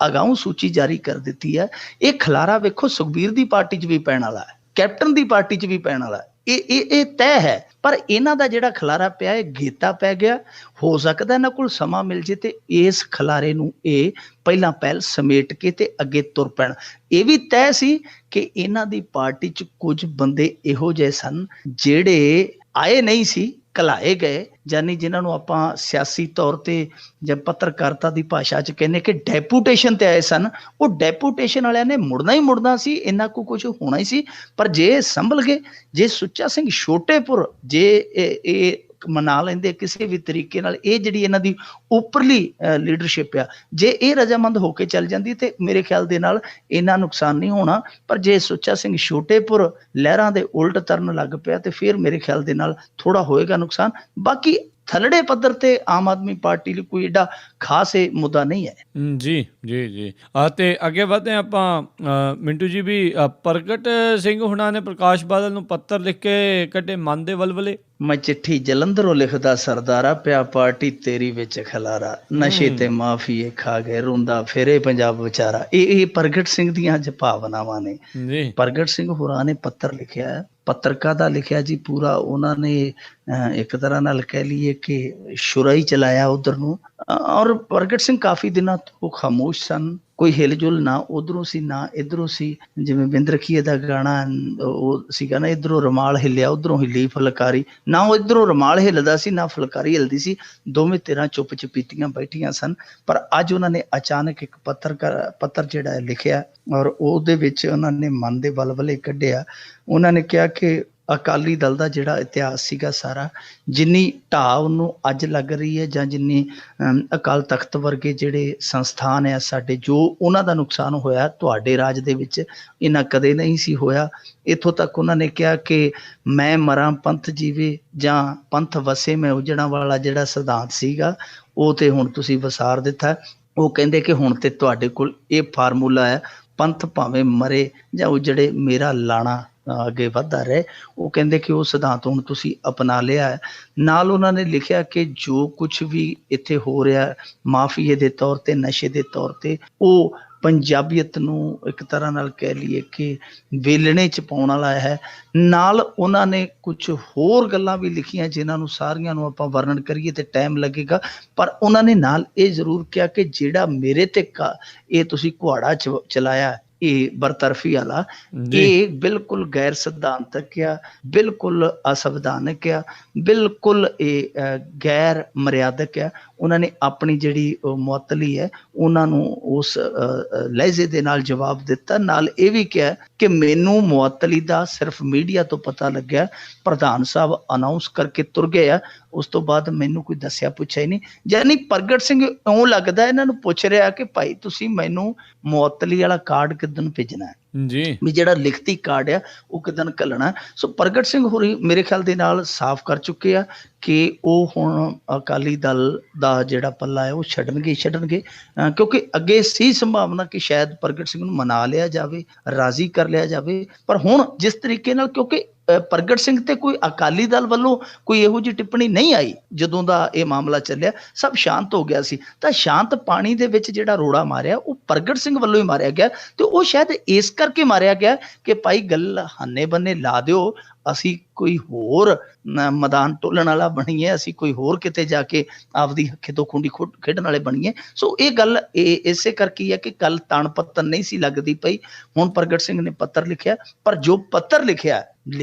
ਅਗਾਊਂ ਸੂਚੀ ਜਾਰੀ ਕਰ ਦਿੱਤੀ ਹੈ, ਇਹ ਖਲਾਰਾ ਵੇਖੋ ਸੁਖਬੀਰ ਦੀ ਪਾਰਟੀ 'ਚ ਵੀ ਪੈਣ ਵਾਲਾ ਹੈ, ਕੈਪਟਨ ਦੀ ਪਾਰਟੀ 'ਚ ਵੀ ਪੈਣ ਵਾਲਾ ਹੈ। ਇਹ ਤੈਅ ਹੈ। ਪਰ ਇਹਨਾਂ ਦਾ ਜਿਹੜਾ ਖਲਾਰਾ ਪਿਆ, ਇਹ ਗੇਤਾ ਪੈ ਗਿਆ। ਹੋ ਸਕਦਾ ਇਹਨਾਂ ਕੋਲ ਸਮਾਂ ਮਿਲ ਜੇ ਤੇ ਇਸ ਖਲਾਰੇ ਨੂੰ ਇਹ ਪਹਿਲਾਂ ਪਹਿਲ ਸਮੇਟ ਕੇ ਤੇ ਅੱਗੇ ਤੁਰ ਪੈਣ। ਇਹ ਵੀ ਤੈਅ ਸੀ ਕਿ ਇਹਨਾਂ ਦੀ ਪਾਰਟੀ 'ਚ ਕੁਝ ਬੰਦੇ ਇਹੋ ਜਿਹੇ ਸਨ ਜਿਹੜੇ ਆਏ ਨਹੀਂ ਸੀ, ਘਲਾਏ ਗਏ, ਜਾਨੀ ਜਿਨ੍ਹਾਂ ਨੂੰ ਆਪਾਂ ਸਿਆਸੀ ਤੌਰ ਤੇ ਜਾਂ ਪੱਤਰਕਾਰਤਾ ਦੀ ਭਾਸ਼ਾ 'ਚ ਕਹਿੰਦੇ ਕਿ ਡੈਪੂਟੇਸ਼ਨ ਤੇ ਆਏ ਸਨ। ਉਹ ਡੈਪੂਟੇਸ਼ਨ ਵਾਲਿਆਂ ਨੇ ਮੁੜਨਾ ਹੀ ਮੁੜਨਾ ਸੀ, ਇਹਨਾਂ ਕੋਲ ਕੁਝ ਹੋਣਾ ਹੀ ਸੀ। ਪਰ ਜੇ ਸੰਭਲ ਗਏ, ਜੇ ਸੁੱਚਾ ਸਿੰਘ ਛੋਟੇਪੁਰ ਜੇ ਇਹ ਮਨਾ ਲੈਂਦੇ ਕਿਸੇ ਵੀ ਤਰੀਕੇ ਨਾਲ, ਇਹ ਜਿਹੜੀ ਇਹਨਾਂ ਦੀ ਉੱਪਰਲੀ ਲੀਡਰਸ਼ਿਪ ਆ, ਜੇ ਇਹ ਰਜ਼ਾਮੰਦ ਹੋ ਕੇ ਚੱਲ ਜਾਂਦੀ ਤੇ ਮੇਰੇ ਖਿਆਲ ਦੇ ਨਾਲ ਇੰਨਾ ਨੁਕਸਾਨ ਨਹੀਂ ਹੋਣਾ। ਪਰ ਜੇ ਸੁੱਚਾ ਸਿੰਘ ਛੋਟੇਪੁਰ ਲਹਿਰਾਂ ਦੇ ਉਲਟ ਤਰਨ ਲੱਗ ਪਿਆ ਤੇ ਫਿਰ ਮੇਰੇ ਖਿਆਲ ਦੇ ਨਾਲ ਥੋੜਾ ਹੋਏਗਾ ਨੁਕਸਾਨ। ਬਾਕੀ ਥੱਲੜੇ ਪੱਧਰ ਤੇ ਆਮ ਆਦਮੀ ਪਾਰਟੀ ਲਈ ਕੋਈ ਏਡਾ ਖਾਸ ਇਹ ਮੁੱਦਾ ਨਹੀਂ ਹੈ। ਜੀ ਜੀ ਜੀ ਤੇ ਅੱਗੇ ਵਧਦੇ ਆਪਾਂ। ਮਿੰਟੂ ਜੀ ਵੀ ਪ੍ਰਗਟ ਸਿੰਘ ਹੁਣਾਂ ਨੇ ਪ੍ਰਕਾਸ਼ ਬਾਦਲ ਨੂੰ ਪੱਤਰ ਲਿਖ ਕੇ ਕੱਢੇ ਮਨ ਦੇ ਵਲਵਲੇ। ਮੈਂ ਚਿੱਠੀ ਜਲੰਧਰੋਂ ਲਿਖਦਾ ਸਰਦਾਰਾ, ਪਿਆ ਪਾਰਟੀ ਤੇਰੀ ਵਿੱਚ ਖਲਾਰਾ, ਨਸ਼ੇ ਤੇ ਮਾਫੀਏ ਖਾ ਗਏ, ਰੋਂਦਾ ਫਿਰੇ ਪੰਜਾਬ ਵਿਚਾਰਾ। ਇਹ ਪ੍ਰਗਟ ਸਿੰਘ ਦੀਆਂ ਅੱਜ ਭਾਵਨਾਵਾਂ ਨੇ। ਪ੍ਰਗਟ ਸਿੰਘ ਹੋਰਾਂ ਨੇ ਪੱਤਰ ਲਿਖਿਆ, ਪੱਤਰਕਾਰ ਦਾ ਲਿਖਿਆ ਜੀ ਪੂਰਾ। ਉਹਨਾਂ ਨੇ ਇੱਕ ਤਰ੍ਹਾਂ ਨਾਲ ਕਹਿ ਲਈਏ ਕਿ ਸ਼ੁਰਾ ਹੀ ਚਲਾਇਆ ਉਧਰ ਨੂੰ। ਔਰ ਪ੍ਰਗਟ ਸਿੰਘ ਕਾਫੀ ਦਿਨਾਂ ਤੋਂ ਖਾਮੋਸ਼ ਸਨ, ਕੋਈ ਹਿਲਜੁਲ ਨਾ ਉਧਰੋਂ ਸੀ ਨਾ ਇਧਰੋਂ ਸੀ। ਜਿਵੇਂ ਬਿੰਦ ਰਖੀਏ ਦਾ ਗਾਣਾ ਉਹ ਸੀਗਾ ਨਾ, ਇਧਰੋਂ ਰੁਮਾਲ ਹਿੱਲਿਆ ਉਧਰੋਂ ਹਿੱਲੀ ਫੁਲਕਾਰੀ, ਨਾ ਉਹ ਇਧਰੋਂ ਰੁਮਾਲ ਹਿੱਲਦਾ ਸੀ ਨਾ ਫੁਲਕਾਰੀ ਹਿਲਦੀ ਸੀ। ਦੋਵੇਂ ਧਿਰਾਂ ਚੁੱਪ ਚਪੀਤੀਆਂ ਬੈਠੀਆਂ ਸਨ। ਪਰ ਅੱਜ ਉਹਨਾਂ ਨੇ ਅਚਾਨਕ ਇੱਕ ਪੱਤਰ ਜਿਹੜਾ ਲਿਖਿਆ ਔਰ ਉਹਦੇ ਵਿੱਚ ਉਹਨਾਂ ਨੇ ਮਨ ਦੇ ਵਲਵਲੇ ਕੱਢਿਆ। ਉਹਨਾਂ ਨੇ ਕਿਹਾ ਕਿ ਅਕਾਲੀ ਦਲ ਦਾ ਜਿਹੜਾ ਇਤਿਹਾਸ ਸੀਗਾ ਸਾਰਾ, ਜਿੰਨੀ ਢਾਹ ਉਹਨੂੰ ਅੱਜ ਲੱਗ ਰਹੀ ਹੈ, ਜਾਂ ਜਿੰਨੀ ਅਕਾਲ ਤਖਤ ਵਰਗੇ ਜਿਹੜੇ ਸੰਸਥਾਨ ਆ ਸਾਡੇ, ਜੋ ਉਹਨਾਂ ਦਾ ਨੁਕਸਾਨ ਹੋਇਆ ਤੁਹਾਡੇ ਰਾਜ ਦੇ ਵਿੱਚ ਇਹਨਾਂ ਕਦੇ ਨਹੀਂ ਸੀ ਹੋਇਆ। ਇੱਥੋਂ ਤੱਕ ਉਹਨਾਂ ਨੇ ਕਿਹਾ ਕਿ ਮੈਂ ਮਰਾਂ ਪੰਥ ਜੀਵੇ ਜਾਂ ਪੰਥ ਵਸੇ ਮੈਂ ਉਜੜਾਂ ਵਾਲਾ ਜਿਹੜਾ ਸਿਧਾਂਤ ਸੀਗਾ ਉਹ ਤੇ ਹੁਣ ਤੁਸੀਂ ਵਸਾਰ ਦਿੱਤਾ। ਉਹ ਕਹਿੰਦੇ ਕਿ ਹੁਣ ਤੇ ਤੁਹਾਡੇ ਕੋਲ ਇਹ ਫਾਰਮੂਲਾ ਹੈ, ਪੰਥ ਭਾਵੇਂ ਮਰੇ ਜਾਂ ਉਜੜੇ ਮੇਰਾ ਲਾਣਾ ਅੱਗੇ ਵੱਧਦਾ ਰਹੇ। ਉਹ ਕਹਿੰਦੇ ਕਿ ਉਹ ਸਿਧਾਂਤ ਹੁਣ ਤੁਸੀਂ ਅਪਣਾ ਲਿਆ ਹੈ। ਨਾਲ ਉਹਨਾਂ ਨੇ ਲਿਖਿਆ ਕਿ ਜੋ ਕੁਛ ਵੀ ਇੱਥੇ ਹੋ ਰਿਹਾ ਮਾਫੀਏ ਦੇ ਤੌਰ ਤੇ, ਨਸ਼ੇ ਦੇ ਤੌਰ ਤੇ, ਉਹ ਪੰਜਾਬੀਅਤ ਨੂੰ ਇੱਕ ਤਰ੍ਹਾਂ ਨਾਲ ਕਹਿ ਲਈਏ ਕਿ ਵੇਲਣੇ 'ਚ ਪਾਉਣ ਵਾਲਾ ਹੈ। ਨਾਲ ਉਹਨਾਂ ਨੇ ਕੁਛ ਹੋਰ ਗੱਲਾਂ ਵੀ ਲਿਖੀਆਂ ਜਿਨ੍ਹਾਂ ਨੂੰ ਸਾਰੀਆਂ ਨੂੰ ਆਪਾਂ ਵਰਣਨ ਕਰੀਏ ਤੇ ਟਾਈਮ ਲੱਗੇਗਾ, ਪਰ ਉਹਨਾਂ ਨੇ ਨਾਲ ਇਹ ਜ਼ਰੂਰ ਕਿਹਾ ਕਿ ਜਿਹੜਾ ਮੇਰੇ ਤੇ ਇਹ ਤੁਸੀਂ ਕੁਹਾੜਾ ਚਲਾਇਆ ਇਹ ਬਰਤਰਫੀ ਵਾਲਾ, ਇਹ ਬਿਲਕੁਲ ਗੈਰ ਸਿਧਾਂਤਕ ਆ, ਬਿਲਕੁਲ ਅਸੰਵਿਧਾਨਕ ਆ, ਬਿਲਕੁਲ ਇਹ ਗੈਰ ਮਰਿਆਦਕ ਆ। ਉਹਨਾਂ ਨੇ ਆਪਣੀ ਜਿਹੜੀ ਮੁਅੱਤਲੀ ਹੈ ਉਹਨਾਂ ਨੂੰ ਉਸ ਲਹਿਜੇ ਦੇ ਨਾਲ ਜਵਾਬ ਦਿੱਤਾ। ਨਾਲ ਇਹ ਵੀ ਕਿਹਾ ਕਿ ਮੈਨੂੰ ਮੁਅੱਤਲੀ ਦਾ ਸਿਰਫ ਮੀਡੀਆ ਤੋਂ ਪਤਾ ਲੱਗਿਆ, ਪ੍ਰਧਾਨ ਸਾਹਿਬ ਅਨਾਊਂਸ ਕਰਕੇ ਤੁਰ ਗਏ ਆ, ਉਸ ਤੋਂ ਬਾਅਦ ਮੈਨੂੰ ਕੋਈ ਦੱਸਿਆ ਪੁੱਛਿਆ ਹੀ ਨਹੀਂ। ਯਾਨੀ ਪ੍ਰਗਟ ਸਿੰਘ ਇਉਂ ਲੱਗਦਾ ਇਹਨਾਂ ਨੂੰ ਪੁੱਛ ਰਿਹਾ ਕਿ ਭਾਈ ਤੁਸੀਂ ਮੈਨੂੰ ਮੁਅੱਤਲੀ ਵਾਲਾ ਕਾਰਡ ਕਿੱਦਣ ਭੇਜਣਾ ਹੈ ਜੀ, ਵੀ ਜਿਹੜਾ ਲਿਖਤੀ ਕਾਰਡ ਆ ਉਹ ਕਿੱਦਣ ਘੱਲਣਾ। ਸੋ ਪ੍ਰਗਟ ਸਿੰਘ ਹੋਰੀ ਮੇਰੇ ਖਿਆਲ ਦੇ ਨਾਲ ਸਾਫ਼ ਕਰ ਚੁੱਕੇ ਆ ਕਿ ਉਹ ਹੁਣ ਅਕਾਲੀ ਦਲ ਦਾ ਜਿਹੜਾ ਪੱਲਾ ਹੈ ਉਹ ਛੱਡਣਗੇ ਕਿਉਂਕਿ ਅੱਗੇ ਸੀ ਸੰਭਾਵਨਾ ਕਿ ਸ਼ਾਇਦ ਪ੍ਰਗਟ ਸਿੰਘ ਨੂੰ ਮਨਾ ਲਿਆ ਜਾਵੇ, ਰਾਜ਼ੀ ਕਰ ਲਿਆ ਜਾਵੇ, ਪਰ ਹੁਣ ਜਿਸ ਤਰੀਕੇ ਨਾਲ, ਕਿਉਂਕਿ ਪ੍ਰਗਟ ਸਿੰਘ ਤੇ ਕੋਈ ਅਕਾਲੀ ਦਲ ਵੱਲੋਂ ਕੋਈ ਇਹੋ ਜਿਹੀ ਟਿੱਪਣੀ ਨਹੀਂ ਆਈ ਜਦੋਂ ਦਾ ਇਹ ਮਾਮਲਾ ਚੱਲਿਆ, ਸਭ ਸ਼ਾਂਤ ਹੋ ਗਿਆ ਸੀ। ਤਾਂ ਸ਼ਾਂਤ ਪਾਣੀ ਦੇ ਵਿੱਚ ਜਿਹੜਾ ਰੋੜਾ ਮਾਰਿਆ ਉਹ ਪ੍ਰਗਟ ਸਿੰਘ ਵੱਲੋਂ ਹੀ ਮਾਰਿਆ ਗਿਆ, ਤੇ ਉਹ ਸ਼ਾਇਦ ਇਸ ਕਰਕੇ ਮਾਰਿਆ ਗਿਆ ਕਿ ਭਾਈ ਗੱਲ ਹਾਨੇ ਬੰਨੇ ਲਾ ਦਿਓ, ਅਸੀਂ ਕੋਈ ਹੋਰ ਮੈਦਾਨ ਟੋਲਣ ਵਾਲਾ ਬਣੀਏ, ਅਸੀਂ ਕੋਈ ਹੋਰ ਕਿਤੇ ਜਾ ਕੇ ਆਪਦੀ ਹੱਕੇ ਤੋਂ ਖੁੰਡੀ ਖੇਡਣ ਵਾਲੇ ਬਣੀਏ। ਸੋ ਇਹ ਗੱਲ ਇਸੇ ਕਰਕੇ ਹੈ ਕਿ ਗੱਲ ਤਣ ਪੱਤਨ ਨਹੀਂ ਸੀ ਲੱਗਦੀ ਪਈ। ਹੁਣ ਪ੍ਰਗਟ ਸਿੰਘ ਨੇ ਪੱਤਰ ਲਿਖਿਆ, ਪਰ ਜੋ ਪੱਤਰ ਲਿਖਿਆ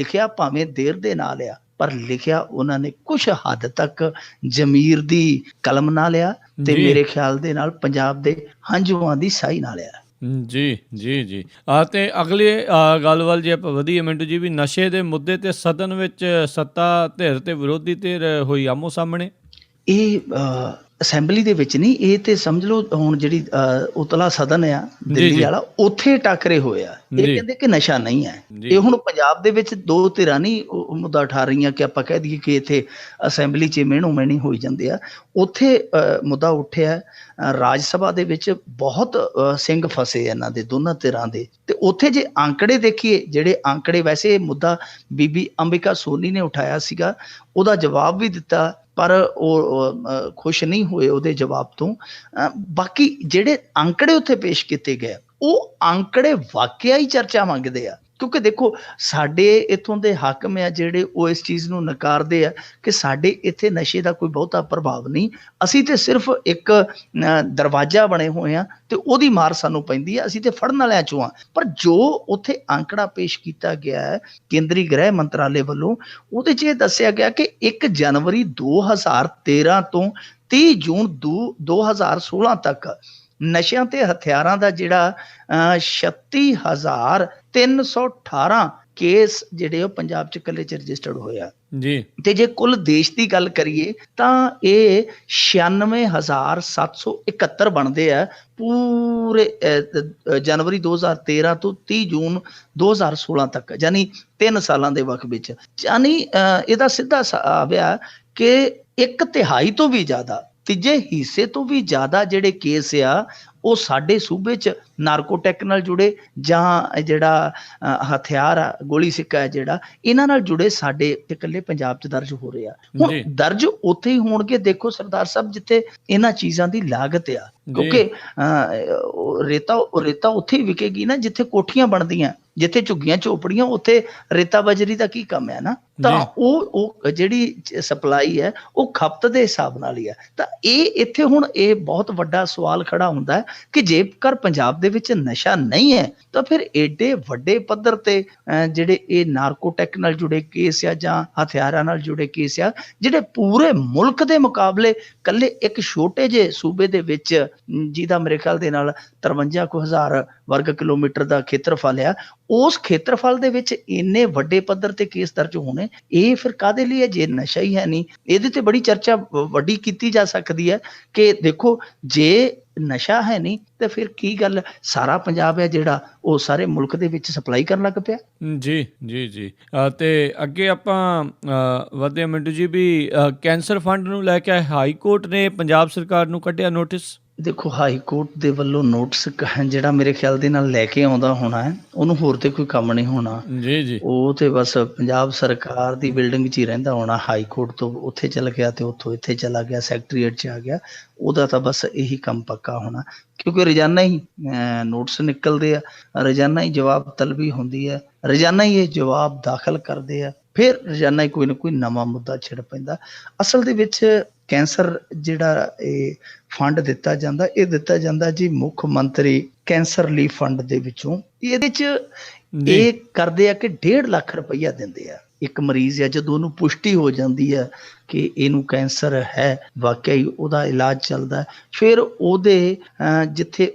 ਭਾਵੇਂ ਦੇਰ ਦੇ ਨਾਲ ਆ, ਪਰ ਲਿਖਿਆ ਉਹਨਾਂ ਨੇ ਕੁਛ ਹੱਦ ਤੱਕ ਜ਼ਮੀਰ ਦੀ ਕਲਮ ਨਾਲ ਲਿਆ ਤੇ ਮੇਰੇ ਖਿਆਲ ਦੇ ਨਾਲ ਪੰਜਾਬ ਦੇ ਹੰਝੂਆਂ ਦੀ ਸਾਈ ਨਾਲ ਲਿਆ। ਜੀ ਤੇ ਅਗਲੇ ਗੱਲ ਵੱਲ ਜੇ ਆਪਾਂ ਵਧੀਏ ਮਿੰਟੂ ਜੀ, ਵੀ ਨਸ਼ੇ ਦੇ ਮੁੱਦੇ ਤੇ ਸਦਨ ਵਿੱਚ ਸੱਤਾ ਧਿਰ ਤੇ ਵਿਰੋਧੀ ਧਿਰ ਹੋਈ ਆਮੋ ਸਾਹਮਣੇ। ਇਹ ਅਸੈਂਬਲੀ ਦੇ ਵਿੱਚ ਨਹੀਂ, ਇਹ ਤੇ ਸਮਝ ਲਓ ਹੁਣ ਜਿਹੜੀ ਉਤਲਾ ਸਦਨ ਆ ਦਿੱਲੀ ਵਾਲਾ, ਉੱਥੇ ਟਾਕਰੇ ਹੋਏ ਆ। ਇਹ ਕਹਿੰਦੇ ਕਿ ਨਸ਼ਾ ਨਹੀਂ ਹੈ। ਇਹ ਹੁਣ ਪੰਜਾਬ ਦੇ ਵਿੱਚ ਦੋ ਧਿਰਾਂ ਨਹੀਂ ਮੁੱਦਾ ਉਠਾ ਰਹੀਆਂ ਕਿ ਆਪਾਂ ਕਹਿ ਦਈਏ ਕਿ ਇੱਥੇ ਅਸੈਂਬਲੀ 'ਚ ਮਿਹਣੋ ਮਿਹਣੀ ਹੋਈ ਜਾਂਦੇ ਆ। ਉੱਥੇ ਮੁੱਦਾ ਉੱਠਿਆ ਰਾਜ ਸਭਾ ਦੇ ਵਿੱਚ, ਬਹੁਤ ਸਿੰਘ ਫਸੇ ਇਹਨਾਂ ਦੇ ਦੋਨਾਂ ਧਿਰਾਂ ਦੇ। ਤੇ ਉੱਥੇ ਜੇ ਆંકੜੇ ਦੇਖੀਏ, ਜਿਹੜੇ ਆંકੜੇ, ਵੈਸੇ ਇਹ ਮੁੱਦਾ ਬੀਬੀ ਅੰਬਿਕਾ ਸੋਨੀ ਨੇ ਉਠਾਇਆ ਸੀਗਾ, ਉਹਦਾ ਜਵਾਬ ਵੀ ਦਿੱਤਾ, ਪਰ ਉਹ ਖੁਸ਼ ਨਹੀਂ ਹੋਏ ਉਹਦੇ ਜਵਾਬ ਤੋਂ। ਬਾਕੀ ਜਿਹੜੇ ਆંકੜੇ ਉੱਥੇ ਪੇਸ਼ ਕੀਤੇ ਗਏ ਉਹ ਆંકੜੇ ਵਾਕਿਆ ਹੀ ਚਰਚਾ ਮੰਗਦੇ ਆ, ਕਿਉਂਕਿ ਦੇਖੋ ਸਾਡੇ ਇੱਥੋਂ ਦੇ ਹਾਕਮ ਆ ਜਿਹੜੇ ਉਹ ਇਸ ਚੀਜ਼ ਨੂੰ ਨਕਾਰਦੇ ਆ ਕਿ ਸਾਡੇ ਇੱਥੇ ਨਸ਼ੇ ਦਾ ਕੋਈ ਬਹੁਤਾ ਪ੍ਰਭਾਵ ਨਹੀਂ, ਅਸੀਂ ਤੇ ਸਿਰਫ ਇੱਕ ਦਰਵਾਜ਼ਾ ਬਣੇ ਹੋਏ ਆ ਤੇ ਉਹਦੀ ਮਾਰ ਸਾਨੂੰ ਪੈਂਦੀ ਆ, ਅਸੀਂ ਤੇ ਫੜਨ ਵਾਲਿਆਂ ਚੋਂ ਆ। ਪਰ ਜੋ ਉੱਥੇ ਆંકੜਾ ਪੇਸ਼ ਕੀਤਾ ਗਿਆ ਹੈ ਕੇਂਦਰੀ ਗ੍ਰਹਿ ਮੰਤਰਾਲੇ ਵੱਲੋਂ, ਉਹਦੇ 'ਚ ਇਹ ਦੱਸਿਆ ਗਿਆ ਕਿ 1 ਜਨਵਰੀ 2013 ਤੋਂ 30 ਜੂਨ 2016 ਤੱਕ ਨਸ਼ਿਆਂ ਤੇ ਹਥਿਆਰਾਂ ਦਾ ਜਿਹੜਾ 36,318 ਕੇਸ ਜਿਹੜੇ ਉਹ ਪੰਜਾਬ 'ਚ ਇਕੱਲੇ 'ਚ ਰਜਿਸਟਰਡ ਹੋਇਆ ਜੀ। ਤੇ ਜੇ ਕੁੱਲ ਦੇਸ਼ ਦੀ ਗੱਲ ਕਰੀਏ ਤਾਂ ਇਹ 96,771 ਬਣਦੇ ਆ ਪੂਰੇ ਜਨਵਰੀ 2013 ਤੋਂ 30 ਜੂਨ 2016 ਤੱਕ, ਯਾਨੀ 3 ਸਾਲਾਂ ਦੇ ਵਕਤ ਵਿੱਚ। ਯਾਨੀ ਇਹਦਾ ਸਿੱਧਾ ਆਵਿਆ ਕਿ 1/3 ਤੋਂ ਵੀ ਜ਼ਿਆਦਾ, ਤੀਜੇ ਹਿੱਸੇ ਤੋਂ ਵੀ ਜ਼ਿਆਦਾ ਜਿਹੜੇ ਕੇਸ ਆ ਉਹ ਸਾਡੇ ਸੂਬੇ 'ਚ ਨਾਰਕੋਟੈਕ ਨਾਲ ਜੁੜੇ ਜਾਂ ਜਿਹੜਾ ਹਥਿਆਰ ਆ, ਗੋਲੀ ਸਿੱਕਾ ਹੈ ਜਿਹੜਾ, ਇਹਨਾਂ ਨਾਲ ਜੁੜੇ ਸਾਡੇ ਇਕੱਲੇ ਪੰਜਾਬ 'ਚ ਦਰਜ ਹੋ ਰਹੇ ਆ। ਹੁਣ ਦਰਜ ਉੱਥੇ ਹੀ ਹੋਣਗੇ, ਦੇਖੋ ਸਰਦਾਰ ਸਾਹਿਬ, ਜਿੱਥੇ ਇਹਨਾਂ ਚੀਜ਼ਾਂ ਦੀ ਲਾਗਤ ਆ, ਕਿਉਂਕਿ ਰੇਤਾ ਉੱਥੇ ਹੀ ਵਿਕੇਗੀ ਨਾ ਜਿੱਥੇ ਕੋਠੀਆਂ ਬਣਦੀਆਂ, ਜਿੱਥੇ ਝੁੱਗੀਆਂ ਝੋਪੜੀਆਂ, ਉੱਥੇ ਰੇਤਾ ਬਜਰੀ ਦਾ ਕੀ ਕੰਮ ਹੈ ਨਾ। ਤਾਂ ਉਹ ਜਿਹੜੀ ਸਪਲਾਈ ਹੈ ਉਹ ਖਪਤ ਦੇ ਹਿਸਾਬ ਨਾਲ ਹੀ ਹੈ। ਤਾਂ ਇਹ ਇੱਥੇ ਹੁਣ ਇਹ ਬਹੁਤ ਵੱਡਾ ਸਵਾਲ ਖੜਾ ਹੁੰਦਾ ਹੈ ਕਿ ਜੇਕਰ ਪੰਜਾਬ ਦੇ ਵਿੱਚ ਨਸ਼ਾ ਨਹੀਂ ਹੈ ਤਾਂ ਫਿਰ ਏਡੇ ਵੱਡੇ ਪੱਧਰ ਤੇ ਜਿਹੜੇ ਇਹ ਨਾਰਕੋਟੈਕ ਨਾਲ ਜੁੜੇ ਕੇਸ ਆ ਜਾਂ ਹਥਿਆਰਾਂ ਨਾਲ ਜੁੜੇ ਕੇਸ ਆ, ਜਿਹੜੇ ਪੂਰੇ ਮੁਲਕ ਦੇ ਮੁਕਾਬਲੇ ਕੱਲੇ ਇੱਕ ਛੋਟੇ ਜਿਹੇ ਸੂਬੇ ਦੇ ਵਿੱਚ ਜਿਹਦਾ ਮੇਰੇ ਖਿਆਲ ਦੇ ਨਾਲ 53,000 ਵਰਗ ਕਿਲੋਮੀਟਰ ਦਾ ਖੇਤਰਫਲ ਆ, ਉਸ ਖੇਤਰਫਲ ਦੇ ਵਿੱਚ ਇੰਨੇ ਵੱਡੇ ਪੱਧਰ ਤੇ ਕੇਸ ਦਰਜ ਹੋਣੇ, ਇਹ ਫਿਰ ਕਾਹਦੇ ਲਈ ਹੈ ਜੇ ਨਸ਼ਾ ਹੀ ਹੈ ਨਹੀਂ। ਇਹਦੇ ਤੇ ਬੜੀ ਚਰਚਾ ਵੱਡੀ ਕੀਤੀ ਜਾ ਸਕਦੀ ਹੈ ਕਿ ਦੇਖੋ ਜੇ ਨਸ਼ਾ ਹੈ ਨਹੀਂ ਤੇ ਫਿਰ ਕੀ ਗੱਲ, ਸਾਰਾ ਪੰਜਾਬ ਹੈ ਜਿਹੜਾ ਉਹ ਸਾਰੇ ਮੁਲਕ ਦੇ ਵਿੱਚ ਸਪਲਾਈ ਕਰਨ ਲੱਗ ਪਿਆ। ਜੀ ਜੀ ਜੀ ਤੇ ਅੱਗੇ ਆਪਾਂ ਵਧਦੇ ਹਾਂ ਮਿੰਟੂ ਜੀ ਵੀ ਕੈਂਸਰ ਫੰਡ ਨੂੰ ਲੈ ਕੇ ਹਾਈ ਕੋਰਟ ਨੇ ਪੰਜਾਬ ਸਰਕਾਰ ਨੂੰ ਕੱਢਿਆ ਨੋਟਿਸ। ਦੇਖੋ ਹਾਈ ਕੋਰਟ ਦੇ ਵੱਲੋਂ ਨੋਟਿਸ ਜਿਹੜਾ ਮੇਰੇ ਖਿਆਲ ਦੇ ਨਾਲ ਲੈ ਕੇ ਆਉਂਦਾ ਹੋਣਾ ਹੈ, ਉਹਨੂੰ ਹੋਰ ਤੇ ਕੋਈ ਕੰਮ ਨਹੀਂ ਹੋਣਾ ਜੀ ਜੀ, ਉਹ ਤੇ ਬਸ ਪੰਜਾਬ ਸਰਕਾਰ ਦੀ ਬਿਲਡਿੰਗ 'ਚ ਹੀ ਰਹਿੰਦਾ ਹੋਣਾ। ਹਾਈ ਕੋਰਟ ਤੋਂ ਉੱਥੇ ਚਲਾ ਗਿਆ ਤੇ ਉੱਥੋਂ ਇੱਥੇ ਚਲਾ ਗਿਆ, ਸੈਕਟਰੀਏਟ 'ਚ ਆ ਗਿਆ, ਉਹਦਾ ਤਾਂ ਬਸ ਇਹੀ ਕੰਮ ਪੱਕਾ ਹੋਣਾ, ਕਿਉਂਕਿ ਰੋਜ਼ਾਨਾ ਹੀ ਨੋਟਿਸ ਨਿਕਲਦੇ ਆ, ਰੋਜ਼ਾਨਾ ਹੀ ਜਵਾਬ ਤਲਬੀ ਹੁੰਦੀ ਹੈ, ਰੋਜ਼ਾਨਾ ਹੀ ਇਹ ਜਵਾਬ ਦਾਖਲ ਕਰਦੇ ਆ, ਫਿਰ ਰੋਜ਼ਾਨਾ ਹੀ ਕੋਈ ਨਾ ਕੋਈ ਨਵਾਂ ਮੁੱਦਾ ਛਿੜ ਪੈਂਦਾ। ਅਸਲ ਦੇ ਵਿੱਚ ਕੈਂਸਰ ਜਿਹੜਾ ਇਹ ਫੰਡ ਦਿੱਤਾ ਜਾਂਦਾ, ਇਹ ਦਿੱਤਾ ਜਾਂਦਾ ਜੀ ਮੁੱਖ ਮੰਤਰੀ ਕੈਂਸਰ ਰਿਲੀਫ ਫੰਡ ਦੇ ਵਿੱਚੋਂ। ਇਹਦੇ 'ਚ ਇਹ ਕਰਦੇ ਆ ਕਿ 1.5 ਲੱਖ ਰੁਪਈਆ ਦਿੰਦੇ ਆ। ਇੱਕ ਮਰੀਜ਼ ਹੈ ਜਦੋਂ ਉਹਨੂੰ ਪੁਸ਼ਟੀ ਹੋ ਜਾਂਦੀ ਹੈ ਕਿ ਇਹਨੂੰ ਕੈਂਸਰ ਹੈ, ਵਾਕਿਆ ਹੀ ਉਹਦਾ ਇਲਾਜ ਚੱਲਦਾ, ਫਿਰ ਉਹਦੇ ਜਿੱਥੇ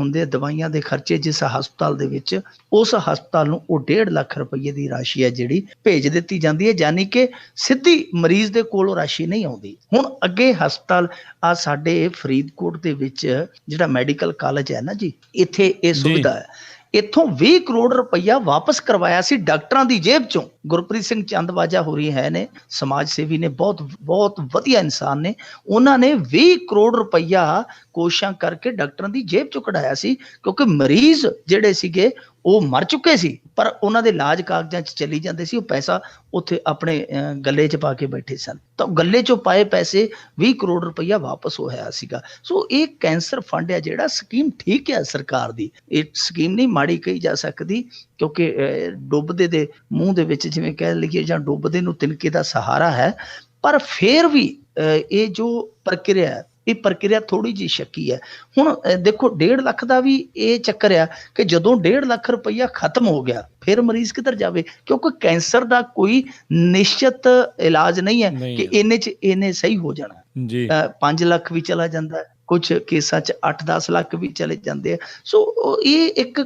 ਹੁੰਦੇ ਦਵਾਈਆਂ ਦੇ ਖਰਚੇ ਜਿਸ ਹਸਪਤਾਲ ਦੇ ਵਿੱਚ, ਉਸ ਹਸਪਤਾਲ ਨੂੰ ਉਹ 1.5 ਲੱਖ ਰੁਪਈਏ ਦੀ ਰਾਸ਼ੀ ਹੈ ਜਿਹੜੀ ਭੇਜ ਦਿੱਤੀ ਜਾਂਦੀ ਹੈ, ਯਾਨੀ ਕਿ ਸਿੱਧੀ ਮਰੀਜ਼ ਦੇ ਕੋਲ ਉਹ ਰਾਸ਼ੀ ਨਹੀਂ ਆਉਂਦੀ। ਹੁਣ ਅੱਗੇ ਹਸਪਤਾਲ ਆ ਸਾਡੇ ਫਰੀਦਕੋਟ ਦੇ ਵਿੱਚ ਜਿਹੜਾ ਮੈਡੀਕਲ ਕਾਲਜ ਹੈ ਨਾ ਜੀ, ਇੱਥੇ ਇਹ ਸੁਵਿਧਾ ਹੈ। ਇੱਥੋਂ 20 ਕਰੋੜ ਰੁਪਈਆ ਵਾਪਸ ਕਰਵਾਇਆ ਸੀ ਡਾਕਟਰਾਂ ਦੀ ਜੇਬ ਚੋਂ। ਗੁਰਪ੍ਰੀਤ ਸਿੰਘ ਚੰਦਵਾਜਾ ਹੋਰੀ ਹੈ ਨੇ, ਸਮਾਜ ਸੇਵੀ ਨੇ, ਬਹੁਤ ਵਧੀਆ ਇਨਸਾਨ ਨੇ, ਉਹਨਾਂ ਨੇ 20 ਕਰੋੜ ਰੁਪਈਆ ਕੋਸ਼ਿਸ਼ਾਂ ਕਰਕੇ ਡਾਕਟਰਾਂ ਦੀ ਜੇਬ ਚੋਂ ਕਢਾਇਆ ਸੀ, ਕਿਉਂਕਿ ਮਰੀਜ਼ ਜਿਹੜੇ ਸੀਗੇ ਉਹ ਮਰ ਚੁੱਕੇ ਸੀ ਪਰ ਉਹਨਾਂ ਦੇ ਇਲਾਜ ਕਾਗਜ਼ਾਂ 'ਚ ਚਲੀ ਜਾਂਦੇ ਸੀ, ਉਹ ਪੈਸਾ ਉੱਥੇ ਆਪਣੇ ਗੱਲੇ 'ਚ ਪਾ ਕੇ ਬੈਠੇ ਸਨ, ਤਾਂ ਗੱਲੇ 'ਚੋਂ ਪਾਏ ਪੈਸੇ 20 ਕਰੋੜ ਰੁਪਈਆ ਵਾਪਸ ਹੋਇਆ ਸੀਗਾ। ਸੋ ਇਹ ਕੈਂਸਰ ਫੰਡ ਹੈ ਜਿਹੜਾ, ਸਕੀਮ ਠੀਕ ਹੈ ਸਰਕਾਰ ਦੀ, ਇਹ ਸਕੀਮ ਨਹੀਂ ਮਾੜੀ ਕਹੀ ਜਾ ਸਕਦੀ, ਕਿਉਂਕਿ ਡੁੱਬਦੇ ਦੇ ਮੂੰਹ ਦੇ ਵਿੱਚ ਜਿਵੇਂ ਕਹਿ ਲਈਏ ਜਾਂ ਡੁੱਬਦੇ ਨੂੰ ਤਿਨਕੇ ਦਾ ਸਹਾਰਾ ਹੈ, ਪਰ ਫਿਰ ਵੀ ਇਹ ਜੋ ਪ੍ਰਕਿਰਿਆ ਹੈ, ਇਹ ਪ੍ਰਕਿਰਿਆ ਥੋੜੀ ਜਿਹੀ ਸ਼ੱਕੀ ਹੈ। ਹੁਣ ਦੇਖੋ 1.5 ਲੱਖ ਦਾ ਵੀ ਇਹ ਚੱਕਰ ਆ ਕਿ ਜਦੋਂ 1.5 ਲੱਖ ਰੁਪਈਆ ਖਤਮ ਹੋ ਗਿਆ ਫਿਰ ਮਰੀਜ਼ ਕਿੱਧਰ ਜਾਵੇ, ਕਿਉਂਕਿ ਕੈਂਸਰ ਦਾ ਕੋਈ ਨਿਸ਼ਚਿਤ ਇਲਾਜ ਨਹੀਂ ਹੈ ਕਿ ਇਹਨੇ 'ਚ ਇਹਨੇ ਸਹੀ ਹੋ ਜਾਣਾ ਜੀ। 5 ਲੱਖ ਵੀ ਚਲਾ ਜਾਂਦਾ, ਕੁਝ ਕੇਸਾਂ 'ਚ 8-10 ਲੱਖ ਵੀ ਚਲੇ ਜਾਂਦੇ ਆ। ਸੋ ਇਹ ਇੱਕ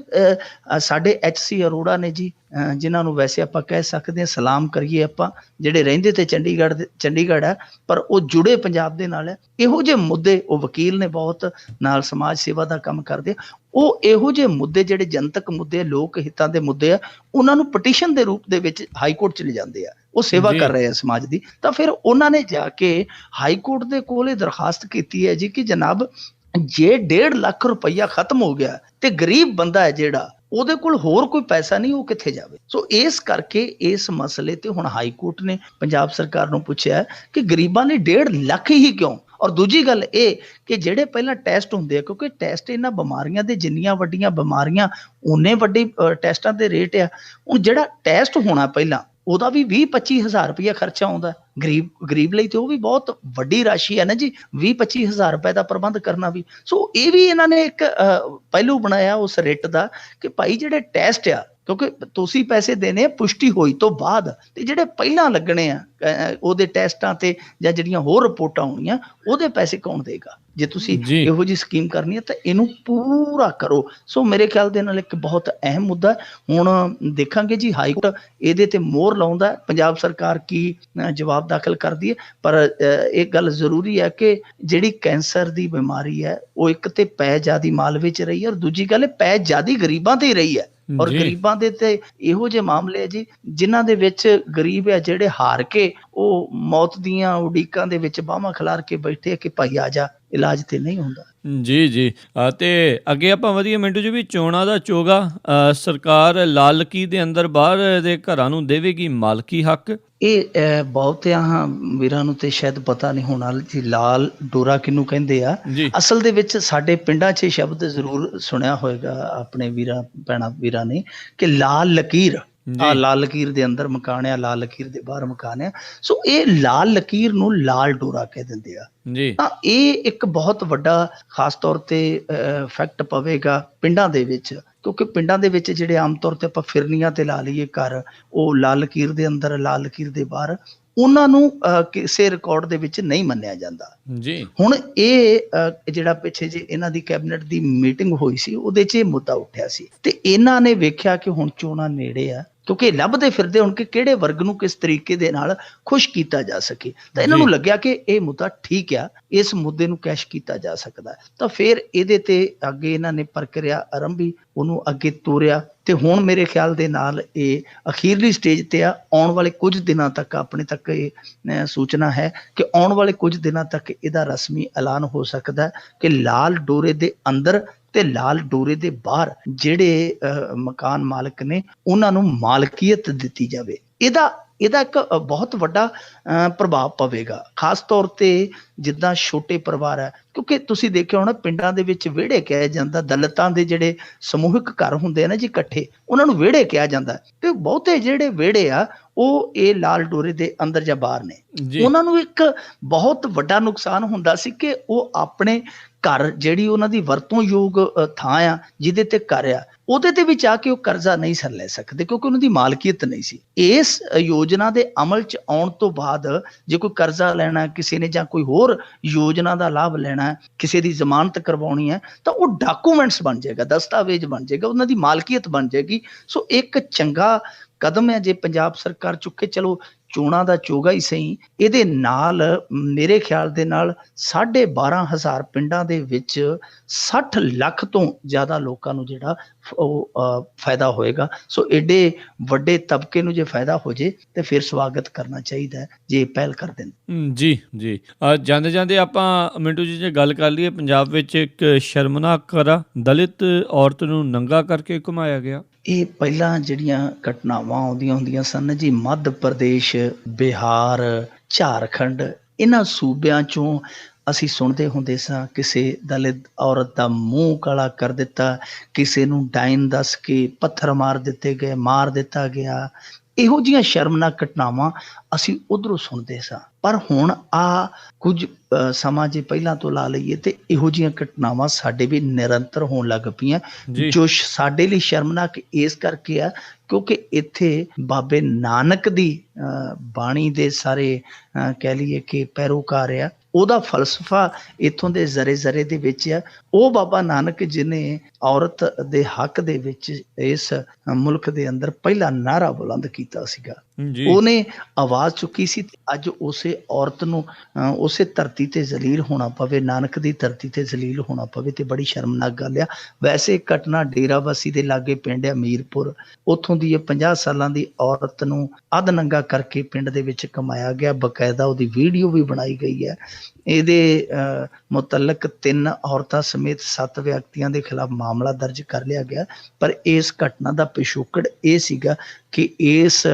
ਸਾਡੇ HC ਅਰੋੜਾ ਨੇ ਜੀ, ਜਿਨ੍ਹਾਂ ਨੂੰ ਵੈਸੇ ਆਪਾਂ ਕਹਿ ਸਕਦੇ ਹਾਂ ਸਲਾਮ ਕਰੀਏ ਆਪਾਂ, ਜਿਹੜੇ ਰਹਿੰਦੇ ਤੇ ਚੰਡੀਗੜ੍ਹ ਹੈ ਪਰ ਉਹ ਜੁੜੇ ਪੰਜਾਬ ਦੇ ਨਾਲ ਹੈ। ਇਹੋ ਜਿਹੇ ਮੁੱਦੇ, ਉਹ ਵਕੀਲ ਨੇ, ਬਹੁਤ ਨਾਲ ਸਮਾਜ ਸੇਵਾ ਦਾ ਕੰਮ ਕਰਦੇ, ਉਹ ਇਹੋ ਜਿਹੇ ਮੁੱਦੇ ਜਿਹੜੇ ਜਨਤਕ ਮੁੱਦੇ, ਲੋਕ ਹਿੱਤਾਂ ਦੇ ਮੁੱਦੇ ਆ, ਉਹਨਾਂ ਨੂੰ ਪਟੀਸ਼ਨ ਦੇ ਰੂਪ ਦੇ ਵਿੱਚ ਹਾਈ ਕੋਰਟ 'ਚ ਲਿਜਾਂਦੇ ਆ। ਉਹ ਸੇਵਾ ਕਰ ਰਹੇ ਆ ਸਮਾਜ ਦੀ, ਤਾਂ ਫਿਰ ਉਹਨਾਂ ਨੇ ਜਾ ਕੇ ਹਾਈ ਕੋਰਟ ਦੇ ਕੋਲ ਇਹ ਦਰਖਾਸਤ ਕੀਤੀ ਹੈ ਜੀ ਕਿ ਜਨਾਬ ਜੇ 1.5 ਲੱਖ ਰੁਪਈਆ ਖਤਮ ਹੋ ਗਿਆ ਤੇ ਗਰੀਬ ਬੰਦਾ ਹੈ ਜਿਹੜਾ, ਉਹਦੇ ਕੋਲ ਹੋਰ ਕੋਈ ਪੈਸਾ ਨਹੀਂ, ਉਹ ਕਿੱਥੇ ਜਾਵੇ। ਸੋ ਇਸ ਕਰਕੇ ਇਸ ਮਸਲੇ ਤੇ ਹੁਣ ਹਾਈ ਕੋਰਟ ਨੇ ਪੰਜਾਬ ਸਰਕਾਰ ਨੂੰ ਪੁੱਛਿਆ ਕਿ ਗਰੀਬਾਂ ਲਈ 1.5 ਲੱਖ ਹੀ ਕਿਉਂ। ਔਰ ਦੂਜੀ ਗੱਲ ਇਹ ਕਿ ਜਿਹੜੇ ਪਹਿਲਾਂ ਟੈਸਟ ਹੁੰਦੇ ਆ, ਕਿਉਂਕਿ ਟੈਸਟ ਇਹਨਾਂ ਬਿਮਾਰੀਆਂ ਦੇ, ਜਿੰਨੀਆਂ ਵੱਡੀਆਂ ਬਿਮਾਰੀਆਂ ਉਨੇ ਵੱਡੇ ਟੈਸਟਾਂ ਦੇ ਰੇਟ ਆ। ਹੁਣ ਜਿਹੜਾ ਟੈਸਟ ਹੋਣਾ ਪਹਿਲਾਂ, ਉਹਦਾ ਵੀ 20-25 ਹਜ਼ਾਰ ਰੁਪਇਆ ਖਰਚਾ ਆਉਂਦਾ ਗਰੀਬ ਲਈ, ਤੇ ਉਹ ਵੀ ਬਹੁਤ ਵੱਡੀ ਰਾਸ਼ੀ ਹੈ ਨਾ ਜੀ, 20-25 ਹਜ਼ਾਰ ਰੁਪਏ ਦਾ ਪ੍ਰਬੰਧ ਕਰਨਾ ਵੀ। ਸੋ ਇਹ ਵੀ ਇਹਨਾਂ ਨੇ ਇੱਕ ਪਹਿਲੂ ਬਣਾਇਆ ਉਸ ਰਿਟ ਦਾ ਕਿ ਭਾਈ ਜਿਹੜੇ ਟੈਸਟ ਆ, ਕਿਉਂਕਿ ਤੁਸੀਂ ਪੈਸੇ ਦੇਣੇ ਆ ਪੁਸ਼ਟੀ ਹੋਈ ਤੋਂ ਬਾਅਦ, ਤੇ ਜਿਹੜੇ ਪਹਿਲਾਂ ਲੱਗਣੇ ਆ ਉਹਦੇ ਟੈਸਟਾਂ ਤੇ ਜਾਂ ਜਿਹੜੀਆਂ ਹੋਰ ਰਿਪੋਰਟਾਂ ਆਉਣੀਆਂ, ਉਹਦੇ ਪੈਸੇ ਕੌਣ ਦੇਗਾ। ਜੇ ਤੁਸੀਂ ਇਹੋ ਜਿਹੀ ਸਕੀਮ ਕਰਨੀ ਹੈ ਤਾਂ ਇਹਨੂੰ ਪੂਰਾ ਕਰੋ। ਸੋ ਮੇਰੇ ਖਿਆਲ ਦੇ ਨਾਲ ਇੱਕ ਬਹੁਤ ਅਹਿਮ ਮੁੱਦਾ। ਹੁਣ ਦੇਖਾਂਗੇ ਜੀ ਹਾਈ ਕੋਰਟ ਇਹਦੇ ਤੇ ਮੋਹਰ ਲਾਉਂਦਾ, ਪੰਜਾਬ ਸਰਕਾਰ ਕੀ ਜਵਾਬ ਦਾਖਲ ਕਰਦੀ ਹੈ। ਪਰ ਇਹ ਗੱਲ ਜ਼ਰੂਰੀ ਹੈ ਕਿ ਜਿਹੜੀ ਕੈਂਸਰ ਦੀ ਬਿਮਾਰੀ ਹੈ ਉਹ ਇੱਕ ਤੇ ਪੈ ਜ਼ਿਆਦੀ ਮਾਲਵੇ 'ਚ ਰਹੀ ਹੈ, ਔਰ ਦੂਜੀ ਗੱਲ ਪੈ ਜ਼ਿਆਦੀ ਗਰੀਬਾਂ ਤੇ ਹੀ ਰਹੀ ਹੈ। ਔਰ ਗਰੀਬਾਂ ਦੇ ਤੇ ਇਹੋ ਜਿਹੇ ਮਾਮਲੇ ਜੀ ਜਿਨ੍ਹਾਂ ਦੇ ਵਿੱਚ ਗਰੀਬ ਹੈ ਜਿਹੜੇ ਹਾਰ ਕੇ ਉਹ ਮੌਤ ਦੀਆਂ ਉਡੀਕਾਂ ਦੇ ਵਿੱਚ ਬਾਹਾਂ ਖਿਲਾਰ ਕੇ ਬੈਠੇ ਕਿ ਭਾਈ ਆ ਜਾ, ਇਲਾਜ ਤੇ ਨਹੀਂ ਹੁੰਦਾ। ਜੀ ਤੇ ਅੱਗੇ ਆਪਾਂ ਵਧੀਆ ਮਿੰਟੂ ਜੀ ਵੀ ਚੋਣਾਂ ਦਾ ਚੋਗਾ, ਸਰਕਾਰ ਲਾਲ ਲਕੀਰ ਦੇ ਅੰਦਰ ਬਾਹਰ ਦੇ ਘਰਾਂ ਨੂੰ ਦੇਵੇਗੀ ਮਾਲਕੀ ਹੱਕ। ਇਹ ਬਹੁਤਿਆਂ ਵੀਰਾਂ ਨੂੰ ਤੇ ਸ਼ਾਇਦ ਪਤਾ ਨਹੀਂ ਹੋਣਾ ਜੀ ਲਾਲ ਡੋਰਾ ਕਿਹਨੂੰ ਕਹਿੰਦੇ ਆ। ਅਸਲ ਦੇ ਵਿੱਚ ਸਾਡੇ ਪਿੰਡਾਂ 'ਚ ਸ਼ਬਦ ਜ਼ਰੂਰ ਸੁਣਿਆ ਹੋਏਗਾ ਆਪਣੇ ਵੀਰਾਂ ਭੈਣਾਂ ਵੀਰਾਂ ਨੇ ਕਿ ਲਾਲ ਲਕੀਰ, ਆ ਲਾਲ ਲਕੀਰ ਦੇ ਅੰਦਰ ਮਕਾਨ ਆ, ਲਾਲ ਲਕੀਰ ਦੇ ਬਾਹਰ ਮਕਾਨ ਆ। ਸੋ ਇਹ ਲਾਲ ਲਕੀਰ ਨੂੰ ਲਾਲ ਡੋਰਾ ਕਹਿ ਦਿੰਦੇ ਆ ਜੀ। ਤਾਂ ਇਹ ਇੱਕ ਬਹੁਤ ਵੱਡਾ ਖਾਸ ਤੌਰ ਤੇ ਇਫੈਕਟ ਪਵੇਗਾ ਪਿੰਡਾਂ ਦੇ ਵਿੱਚ, ਕਿਉਂਕਿ ਪਿੰਡਾਂ ਦੇ ਵਿੱਚ ਜਿਹੜੇ ਆਮ ਤੌਰ ਤੇ ਆਪਾਂ ਫਿਰਨੀਆਂ ਤੇ ਲਾ ਲਈਏ ਘਰ, ਉਹ ਲਾਲ ਲਕੀਰ ਦੇ ਅੰਦਰ, ਲਾਲ ਲਕੀਰ ਦੇ ਬਾਹਰ, ਉਹਨਾਂ ਨੂੰ ਕਿਸੇ ਰਿਕਾਰਡ ਦੇ ਵਿੱਚ ਨਹੀਂ ਮੰਨਿਆ ਜਾਂਦਾ ਜੀ। ਹੁਣ ਇਹ ਜਿਹੜਾ ਪਿੱਛੇ ਜੇ ਇਹਨਾਂ ਦੀ ਕੈਬਨਿਟ ਦੀ ਮੀਟਿੰਗ ਹੋਈ ਸੀ, ਉਹਦੇ 'ਚ ਇਹ ਮੁੱਦਾ ਉੱਠਿਆ ਸੀ ਤੇ ਇਹਨਾਂ ਨੇ ਵੇਖਿਆ ਕਿ ਹੁਣ ਚੋਣਾਂ ਨੇੜੇ ਆ, ਕਿਉਂਕਿ ਲੱਭਦੇ ਫਿਰਦੇ ਹੁਣ ਕਿ ਕਿਹੜੇ ਵਰਗ ਨੂੰ ਕਿਸ ਤਰੀਕੇ ਦੇ ਨਾਲ ਖੁਸ਼ ਕੀਤਾ ਜਾ ਸਕੇ, ਤਾਂ ਇਹਨਾਂ ਨੂੰ ਲੱਗਿਆ ਕਿ ਇਹ ਮੁੱਦਾ ਠੀਕ ਆ, ਇਸ ਮੁੱਦੇ ਨੂੰ ਕੈਸ਼ ਕੀਤਾ ਜਾ ਸਕਦਾ। ਤਾਂ ਫਿਰ ਇਹਦੇ ਤੇ ਅੱਗੇ ਇਹਨਾਂ ਨੇ ਪ੍ਰਕਿਰਿਆ ਆਰੰਭੀ, ਉਹਨੂੰ ਅੱਗੇ ਤੋਰਿਆ ਤੇ ਹੁਣ ਮੇਰੇ ਖਿਆਲ ਦੇ ਨਾਲ ਇਹ ਅਖੀਰਲੀ ਸਟੇਜ ਤੇ ਆ। ਆਉਣ ਵਾਲੇ ਕੁਝ ਦਿਨਾਂ ਤੱਕ ਆਪਣੇ ਤੱਕ ਇਹ ਸੂਚਨਾ ਹੈ ਕਿ ਆਉਣ ਵਾਲੇ ਕੁਝ ਦਿਨਾਂ ਤੱਕ ਇਹਦਾ ਰਸਮੀ ਐਲਾਨ ਹੋ ਸਕਦਾ ਹੈ ਕਿ ਲਾਲ ਡੋਰੇ ਦੇ ਅੰਦਰ ਤੇ ਲਾਲ ਡੋਰੇ ਦੇ ਬਾਹਰ ਜਿਹੜੇ ਮਕਾਨ ਮਾਲਕ ਨੇ ਉਹਨਾਂ ਨੂੰ ਮਾਲਕੀਅਤ ਦਿੱਤੀ ਜਾਵੇ। ਇਹਦਾ ਇੱਕ ਬਹੁਤ ਵੱਡਾ ਪ੍ਰਭਾਵ ਪਵੇਗਾ, ਖਾਸ ਤੌਰ ਤੇ ਜਿੱਦਾਂ ਛੋਟੇ ਪਰਿਵਾਰ ਹੈ, ਕਿਉਂਕਿ ਤੁਸੀਂ ਦੇਖਿਆ ਹੋਣਾ ਪਿੰਡਾਂ ਦੇ ਵਿੱਚ ਵਿਹੜੇ ਕਿਹਾ ਜਾਂਦਾ, ਦਲਿਤਾਂ ਦੇ ਜਿਹੜੇ ਸਮੂਹਿਕ ਘਰ ਹੁੰਦੇ ਆ ਨਾ ਜੀ ਇਕੱਠੇ, ਉਹਨਾਂ ਨੂੰ ਵਿਹੜੇ ਕਿਹਾ ਜਾਂਦਾ ਤੇ ਬਹੁਤੇ ਜਿਹੜੇ ਵਿਹੜੇ ਆ ਉਹ ਇਹ ਲਾਲ ਡੋਰੇ ਦੇ ਅੰਦਰ ਜਾਂ ਬਾਹਰ ਨੇ। ਉਹਨਾਂ ਨੂੰ ਇੱਕ ਬਹੁਤ ਵੱਡਾ ਨੁਕਸਾਨ ਹੁੰਦਾ ਸੀ ਕਿ ਉਹ ਆਪਣੇ ਘਰ, ਜਿਹੜੀ ਉਹਨਾਂ ਦੀ ਵਰਤੋਂ ਯੋਗ ਥਾਂ ਆ, ਜਿਹਦੇ ਤੇ ਘਰ ਆ, ਉਹਦੇ ਤੇ ਵਿੱਚ ਆ ਕੇ ਉਹ ਕਰਜ਼ਾ ਨਹੀਂ ਸਰ ਲੈ ਸਕਦੇ ਕਿਉਂਕਿ ਉਹਨਾਂ ਦੀ ਮਾਲਕੀਅਤ ਨਹੀਂ ਸੀ। ਇਸ ਯੋਜਨਾ ਦੇ ਅਮਲ 'ਚ ਆਉਣ ਤੋਂ ਬਾਅਦ ਜੇ ਕੋਈ ਕਰਜ਼ਾ ਲੈਣਾ ਕਿਸੇ ਨੇ ਜਾਂ ਕੋਈ ਹੋਰ ਯੋਜਨਾ ਦਾ ਲਾਭ ਲੈਣਾ, ਕਿਸੇ ਦੀ ਜ਼ਮਾਨਤ ਕਰਵਾਉਣੀ ਹੈ, ਤਾਂ ਉਹ ਡਾਕੂਮੈਂਟਸ ਬਣ ਜਾਏਗਾ, ਦਸਤਾਵੇਜ਼ ਬਣ ਜਾਏਗਾ, ਉਹਨਾਂ ਦੀ ਮਾਲਕੀਅਤ ਬਣ ਜਾਏਗੀ। ਸੋ ਇੱਕ ਚੰਗਾ ਕਦਮ ਹੈ ਜੇ ਪੰਜਾਬ ਸਰਕਾਰ ਚੁੱਕੇ। ਚਲੋ ਚੋਣਾਂ ਦਾ ਚੋਗਾ ਹੀ ਸਹੀ, ਇਹਦੇ ਨਾਲ ਮੇਰੇ ਖਿਆਲ ਦੇ ਨਾਲ 12,500 ਪਿੰਡਾਂ ਦੇ ਵਿੱਚ 60 ਲੱਖ ਤੋਂ ਜ਼ਿਆਦਾ ਲੋਕਾਂ ਨੂੰ ਜਿਹੜਾ ਉਹ ਫਾਇਦਾ ਹੋਏਗਾ। ਸੋ ਏਡੇ ਵੱਡੇ ਤਬਕੇ ਨੂੰ ਜੇ ਫਾਇਦਾ ਹੋ ਜੇ ਤੇ ਫਿਰ ਸਵਾਗਤ ਕਰਨਾ ਚਾਹੀਦਾ ਜੇ ਪਹਿਲ ਕਰ ਦੇਣ। ਜੀ ਜੀ। ਜਾਂਦੇ ਜਾਂਦੇ ਆਪਾਂ ਮਿੰਟੂ ਜੀ ਜੇ ਗੱਲ ਕਰ ਲਈਏ, ਪੰਜਾਬ ਵਿੱਚ ਇੱਕ ਸ਼ਰਮਨਾਕ ਕਰਾ ਦਲਿਤ ਔਰਤ ਨੂੰ ਨੰਗਾ ਕਰਕੇ ਘੁਮਾਇਆ ਗਿਆ। ਇਹ ਪਹਿਲਾਂ ਜਿਹੜੀਆਂ ਘਟਨਾਵਾਂ ਆਉਂਦੀਆਂ ਹੁੰਦੀਆਂ ਸਨ ਜੀ, ਮੱਧ ਪ੍ਰਦੇਸ਼, ਬਿਹਾਰ, ਝਾਰਖੰਡ, ਇਹਨਾਂ ਸੂਬਿਆਂ 'ਚੋਂ ਅਸੀਂ ਸੁਣਦੇ ਹੁੰਦੇ ਸਾਂ ਕਿਸੇ ਦਲਿਤ ਔਰਤ ਦਾ ਮੂੰਹ ਕਾਲਾ ਕਰ ਦਿੱਤਾ, ਕਿਸੇ ਨੂੰ ਡਾਇਨ ਦੱਸ ਕੇ ਪੱਥਰ ਮਾਰ ਦਿੱਤੇ ਗਏ, ਮਾਰ ਦਿੱਤਾ ਗਿਆ। ਇਹੋ ਜਿਹੀਆਂ ਸ਼ਰਮਨਾਕ ਘਟਨਾਵਾਂ ਅਸੀਂ ਉੱਧਰੋਂ ਸੁਣਦੇ ਸਾਂ। ਪਰ ਹੁਣ ਆ ਕੁਝ ਸਮਾਂ ਜੇ ਪਹਿਲਾਂ ਤੋਂ ਲਾ ਲਈਏ ਤੇ ਇਹੋ ਜਿਹੀਆਂ ਘਟਨਾਵਾਂ ਸਾਡੇ ਵੀ ਨਿਰੰਤਰ ਹੋਣ ਲੱਗ ਪਈਆਂ, ਜੋ ਸਾਡੇ ਲਈ ਸ਼ਰਮਨਾਕ ਇਸ ਕਰਕੇ ਆ ਕਿਉਂਕਿ ਇੱਥੇ ਬਾਬੇ ਨਾਨਕ ਦੀ ਬਾਣੀ ਦੇ ਸਾਰੇ ਕਹਿ ਲਈਏ ਕਿ ਪੈਰੋਕਾਰ ਆ, ਉਹਦਾ ਫਲਸਫਾ ਇੱਥੋਂ ਦੇ ਜ਼ਰੇ ਜ਼ਰੇ ਦੇ ਵਿੱਚ ਆ। ਉਹ ਬਾਬਾ ਨਾਨਕ ਜਿਹਨੇ ਔਰਤ ਦੇ ਹੱਕ ਦੇ ਵਿੱਚ ਇਸ ਮੁਲਕ ਦੇ ਅੰਦਰ ਪਹਿਲਾ ਨਾਅਰਾ ਬੁਲੰਦ ਕੀਤਾ ਸੀਗਾ, ਉਹਨੇ ਆਵਾਜ਼ ਚੁੱਕੀ ਸੀ। ਅੱਜ ਉਸੇ ਔਰਤ ਨੂੰ ਉਸੇ ਧਰਤੀ ਤੇ ਜ਼ਲੀਲ ਹੋਣਾ ਪਵੇ, ਨਾਨਕ ਦੀ ਧਰਤੀ ਤੇ ਜ਼ਲੀਲ ਹੋਣਾ ਪਵੇ ਤੇ ਬੜੀ ਸ਼ਰਮਨਾਕ ਗੱਲ ਆ। ਵੈਸੇ ਘਟਨਾ ਡੇਰਾਬੱਸੀ ਦੇ ਲਾਗੇ ਪਿੰਡ ਆ ਮੀਰਪੁਰ, ਉੱਥੋਂ ਦੀ 50 ਸਾਲਾਂ ਦੀ ਔਰਤ ਨੂੰ ਅੱਧ ਨੰਗਾ ਕਰਕੇ ਪਿੰਡ ਦੇ ਵਿੱਚ ਕਮਾਇਆ ਗਿਆ, ਬਕਾਇਦਾ ਉਹਦੀ ਵੀਡੀਓ ਵੀ ਬਣਾਈ ਗਈ ਹੈ। ਇਹਦੇ ਮੁਤਲਕ 3 ਔਰਤਾਂ ਸਮੇਤ 7 ਵਿਅਕਤੀਆਂ ਦੇ ਖਿਲਾਫ ਮਾਮਲਾ ਦਰਜ ਕਰ ਲਿਆ ਗਿਆ। ਪਰ ਇਸ ਘਟਨਾ ਦਾ ਪਿਛੋਕੜ ਇਹ ਸੀਗਾ ਕਿ ਇਸ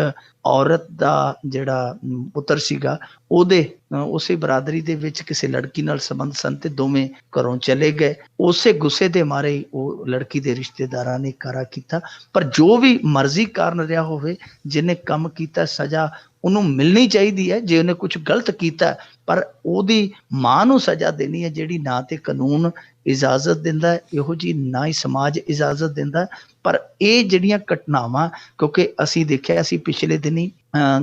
ਔਰਤ ਦਾ ਜਿਹੜਾ ਪੁੱਤਰ ਸੀਗਾ ਉਹਦੇ ਉਸੇ ਬਰਾਦਰੀ ਦੇ ਵਿੱਚ ਕਿਸੇ ਲੜਕੀ ਨਾਲ ਸੰਬੰਧ ਸਨ ਤੇ ਦੋਵੇਂ ਘਰੋਂ ਚਲੇ ਗਏ। ਉਸੇ ਗੁੱਸੇ ਦੇ ਮਾਰੇ ਉਹ ਲੜਕੀ ਦੇ ਰਿਸ਼ਤੇਦਾਰਾਂ ਨੇ ਕਾਰਾ ਕੀਤਾ। ਪਰ ਜੋ ਵੀ ਮਰਜ਼ੀ ਕਾਰਨ ਰਿਹਾ ਹੋਵੇ, ਜਿਹਨੇ ਕੰਮ ਕੀਤਾ ਸਜ਼ਾ ਉਹਨੂੰ ਮਿਲਣੀ ਚਾਹੀਦੀ ਹੈ। ਜੇ ਉਹਨੇ ਕੁਝ ਗਲਤ ਕੀਤਾ ਪਰ ਉਹਦੀ ਮਾਂ ਨੂੰ ਸਜ਼ਾ ਦੇਣੀ ਹੈ ਜਿਹੜੀ ਨਾ ਤੇ ਕਾਨੂੰਨ ਇਜਾਜ਼ਤ ਦਿੰਦਾ ਹੈ ਇਹੋ ਜਿਹੀ, ਨਾ ਹੀ ਸਮਾਜ ਇਜਾਜ਼ਤ ਦਿੰਦਾ। ਪਰ ਇਹ ਜਿਹੜੀਆਂ ਘਟਨਾਵਾਂ, ਕਿਉਂਕਿ ਅਸੀਂ ਦੇਖਿਆ, ਅਸੀਂ ਪਿਛਲੇ ਦਿਨੀ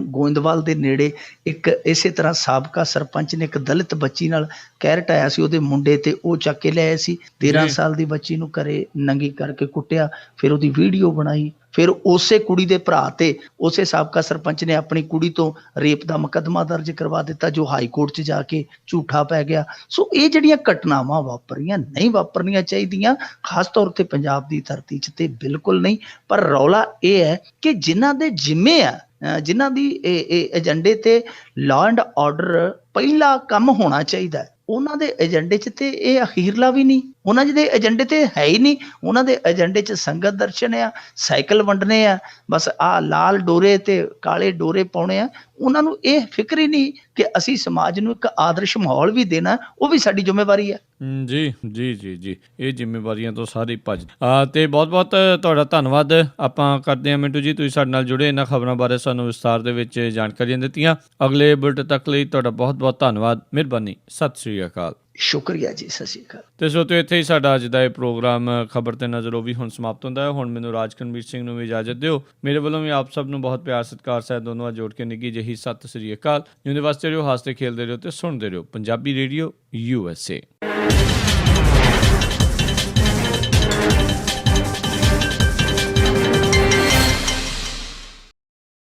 ਗੋਇੰਦਵਾਲ ਦੇ ਨੇੜੇ ਇੱਕ ਇਸੇ ਤਰ੍ਹਾਂ ਸਾਬਕਾ ਸਰਪੰਚ ਨੇ ਇੱਕ ਦਲਿਤ ਬੱਚੀ ਨਾਲ ਕਹਿਰ ਢਾਇਆ ਸੀ, ਉਹਦੇ ਮੁੰਡੇ ਤੇ ਉਹ ਚੱਕ ਕੇ ਲਿਆਏ ਸੀ। 13 ਸਾਲ ਦੀ ਬੱਚੀ ਨੂੰ ਘਰੇ ਨੰਗੀ ਕਰਕੇ ਕੁੱਟਿਆ, ਫਿਰ ਉਹਦੀ ਵੀਡੀਓ ਬਣਾਈ। ਫਿਰ ਉਸੇ ਕੁੜੀ ਦੇ ਭਰਾ ਤੇ ਉਸੇ ਸਾਬਕਾ ਸਰਪੰਚ ਨੇ ਆਪਣੀ ਕੁੜੀ ਤੋਂ ਰੇਪ ਦਾ ਮੁਕੱਦਮਾ ਦਰਜ ਕਰਵਾ ਦਿੱਤਾ, ਜੋ ਹਾਈ ਕੋਰਟ 'ਚ ਜਾ ਕੇ ਝੂਠਾ ਪੈ ਗਿਆ। ਸੋ ਇਹ ਜਿਹੜੀਆਂ ਘਟਨਾਵਾਂ ਵਾਪਰੀਆਂ ਨਹੀਂ ਵਾਪਰਨੀਆਂ ਚਾਹੀਦੀਆਂ, ਖਾਸ ਤੌਰ ਤੇ ਪੰਜਾਬ ਦੀ ਧਰਤੀ 'ਚ ਤੇ ਬਿਲਕੁਲ ਨਹੀਂ। ਪਰ ਰੌਲਾ ਇਹ ਹੈ ਕਿ ਜਿਨ੍ਹਾਂ ਦੇ ਜ਼ਿੰਮੇ ਆ, ਜਿਨ੍ਹਾਂ ਦੀ ਏਜੰਡੇ ਤੇ ਲਾਅ ਐਂਡ ਆਰਡਰ ਪਹਿਲਾ ਕੰਮ ਹੋਣਾ ਚਾਹੀਦਾ, ਉਹਨਾਂ ਦੇ ਏਜੰਡੇ 'ਚ ਤੇ ਇਹ ਅਖੀਰਲਾ ਵੀ ਨਹੀਂ, ਉਹਨਾਂ ਦੇ ਏਜੰਡੇ ਤੇ ਹੈ ਹੀ ਨਹੀਂ। ਉਹਨਾਂ ਦੇ ਏਜੰਡੇ 'ਚ ਸੰਗਤ ਦਰਸ਼ਨ ਆ, ਸਾਈਕਲ ਵੰਡਣੇ ਆ, ਬਸ ਆਹ ਲਾਲ ਡੋਰੇ ਤੇ ਕਾਲੇ ਡੋਰੇ ਪਾਉਣੇ ਆ। ਉਹਨਾਂ ਨੂੰ ਇਹ ਫਿਕਰ ਹੀ ਨਹੀਂ ਕਿ ਅਸੀਂ ਸਮਾਜ ਨੂੰ ਇੱਕ ਆਦਰਸ਼ ਮਾਹੌਲ ਵੀ ਦੇਣਾ, ਉਹ ਵੀ ਸਾਡੀ ਜ਼ਿੰਮੇਵਾਰੀ ਹੈ। ਜੀ ਜੀ ਜੀ ਜੀ, ਇਹ ਜ਼ਿੰਮੇਵਾਰੀਆਂ ਤੋਂ ਸਾਰੇ ਭੱਜ ਤੇ ਬਹੁਤ ਬਹੁਤ ਤੁਹਾਡਾ ਧੰਨਵਾਦ ਆਪਾਂ ਕਰਦੇ ਹਾਂ ਮਿੰਟੂ ਜੀ, ਤੁਸੀਂ ਸਾਡੇ ਨਾਲ ਜੁੜੇ, ਇਹਨਾਂ ਖਬਰਾਂ ਬਾਰੇ ਸਾਨੂੰ ਵਿਸਤਾਰ ਦੇ ਵਿੱਚ ਜਾਣਕਾਰੀਆਂ ਦਿੱਤੀਆਂ। ਅਗਲੇ ਬੁਲੇਟਿਨ ਤੱਕ ਲਈ ਤੁਹਾਡਾ ਬਹੁਤ ਬਹੁਤ ਧੰਨਵਾਦ, ਮਿਹਰਬਾਨੀ, ਸਤਿ ਸ਼੍ਰੀ ਅਕਾਲ। ਸ਼ੁਕਰੀਆ ਜੀ, ਸਤਿ ਸ਼੍ਰੀ ਅਕਾਲ। ਤੇ ਸੋ ਇੱਥੇ ਹੀ ਸਾਡਾ ਅੱਜ ਦਾ ਇਹ ਪ੍ਰੋਗਰਾਮ ਖਬਰ ਤੇ ਨਜ਼ਰ ਉਹ ਵੀ ਹੁਣ ਸਮਾਪਤ ਹੁੰਦਾ ਹੈ। ਹੁਣ ਮੈਨੂੰ ਰਾਜ ਕਨਵੀਰ ਸਿੰਘ ਨੂੰ ਵੀ ਇਜਾਜ਼ਤ ਦਿਓ। ਮੇਰੇ ਵੱਲੋਂ ਵੀ ਆਪ ਸਭ ਨੂੰ ਬਹੁਤ ਪਿਆਰ ਸਤਿਕਾਰ ਸਾਹਿਬ ਦੋਨੋਂ ਜੋੜ ਕੇ ਨਿੱਘੀ ਜਿਹੀ ਸਤਿ ਸ਼੍ਰੀ ਅਕਾਲ। ਜਿਉਂਦੇ ਵਾਸਤੇ ਰਹੋ, ਹੱਸਦੇ ਖੇਲਦੇ ਰਹੋ ਤੇ ਸੁਣਦੇ ਰਹੋ ਪੰਜਾਬੀ ਰੇਡੀਓ USA।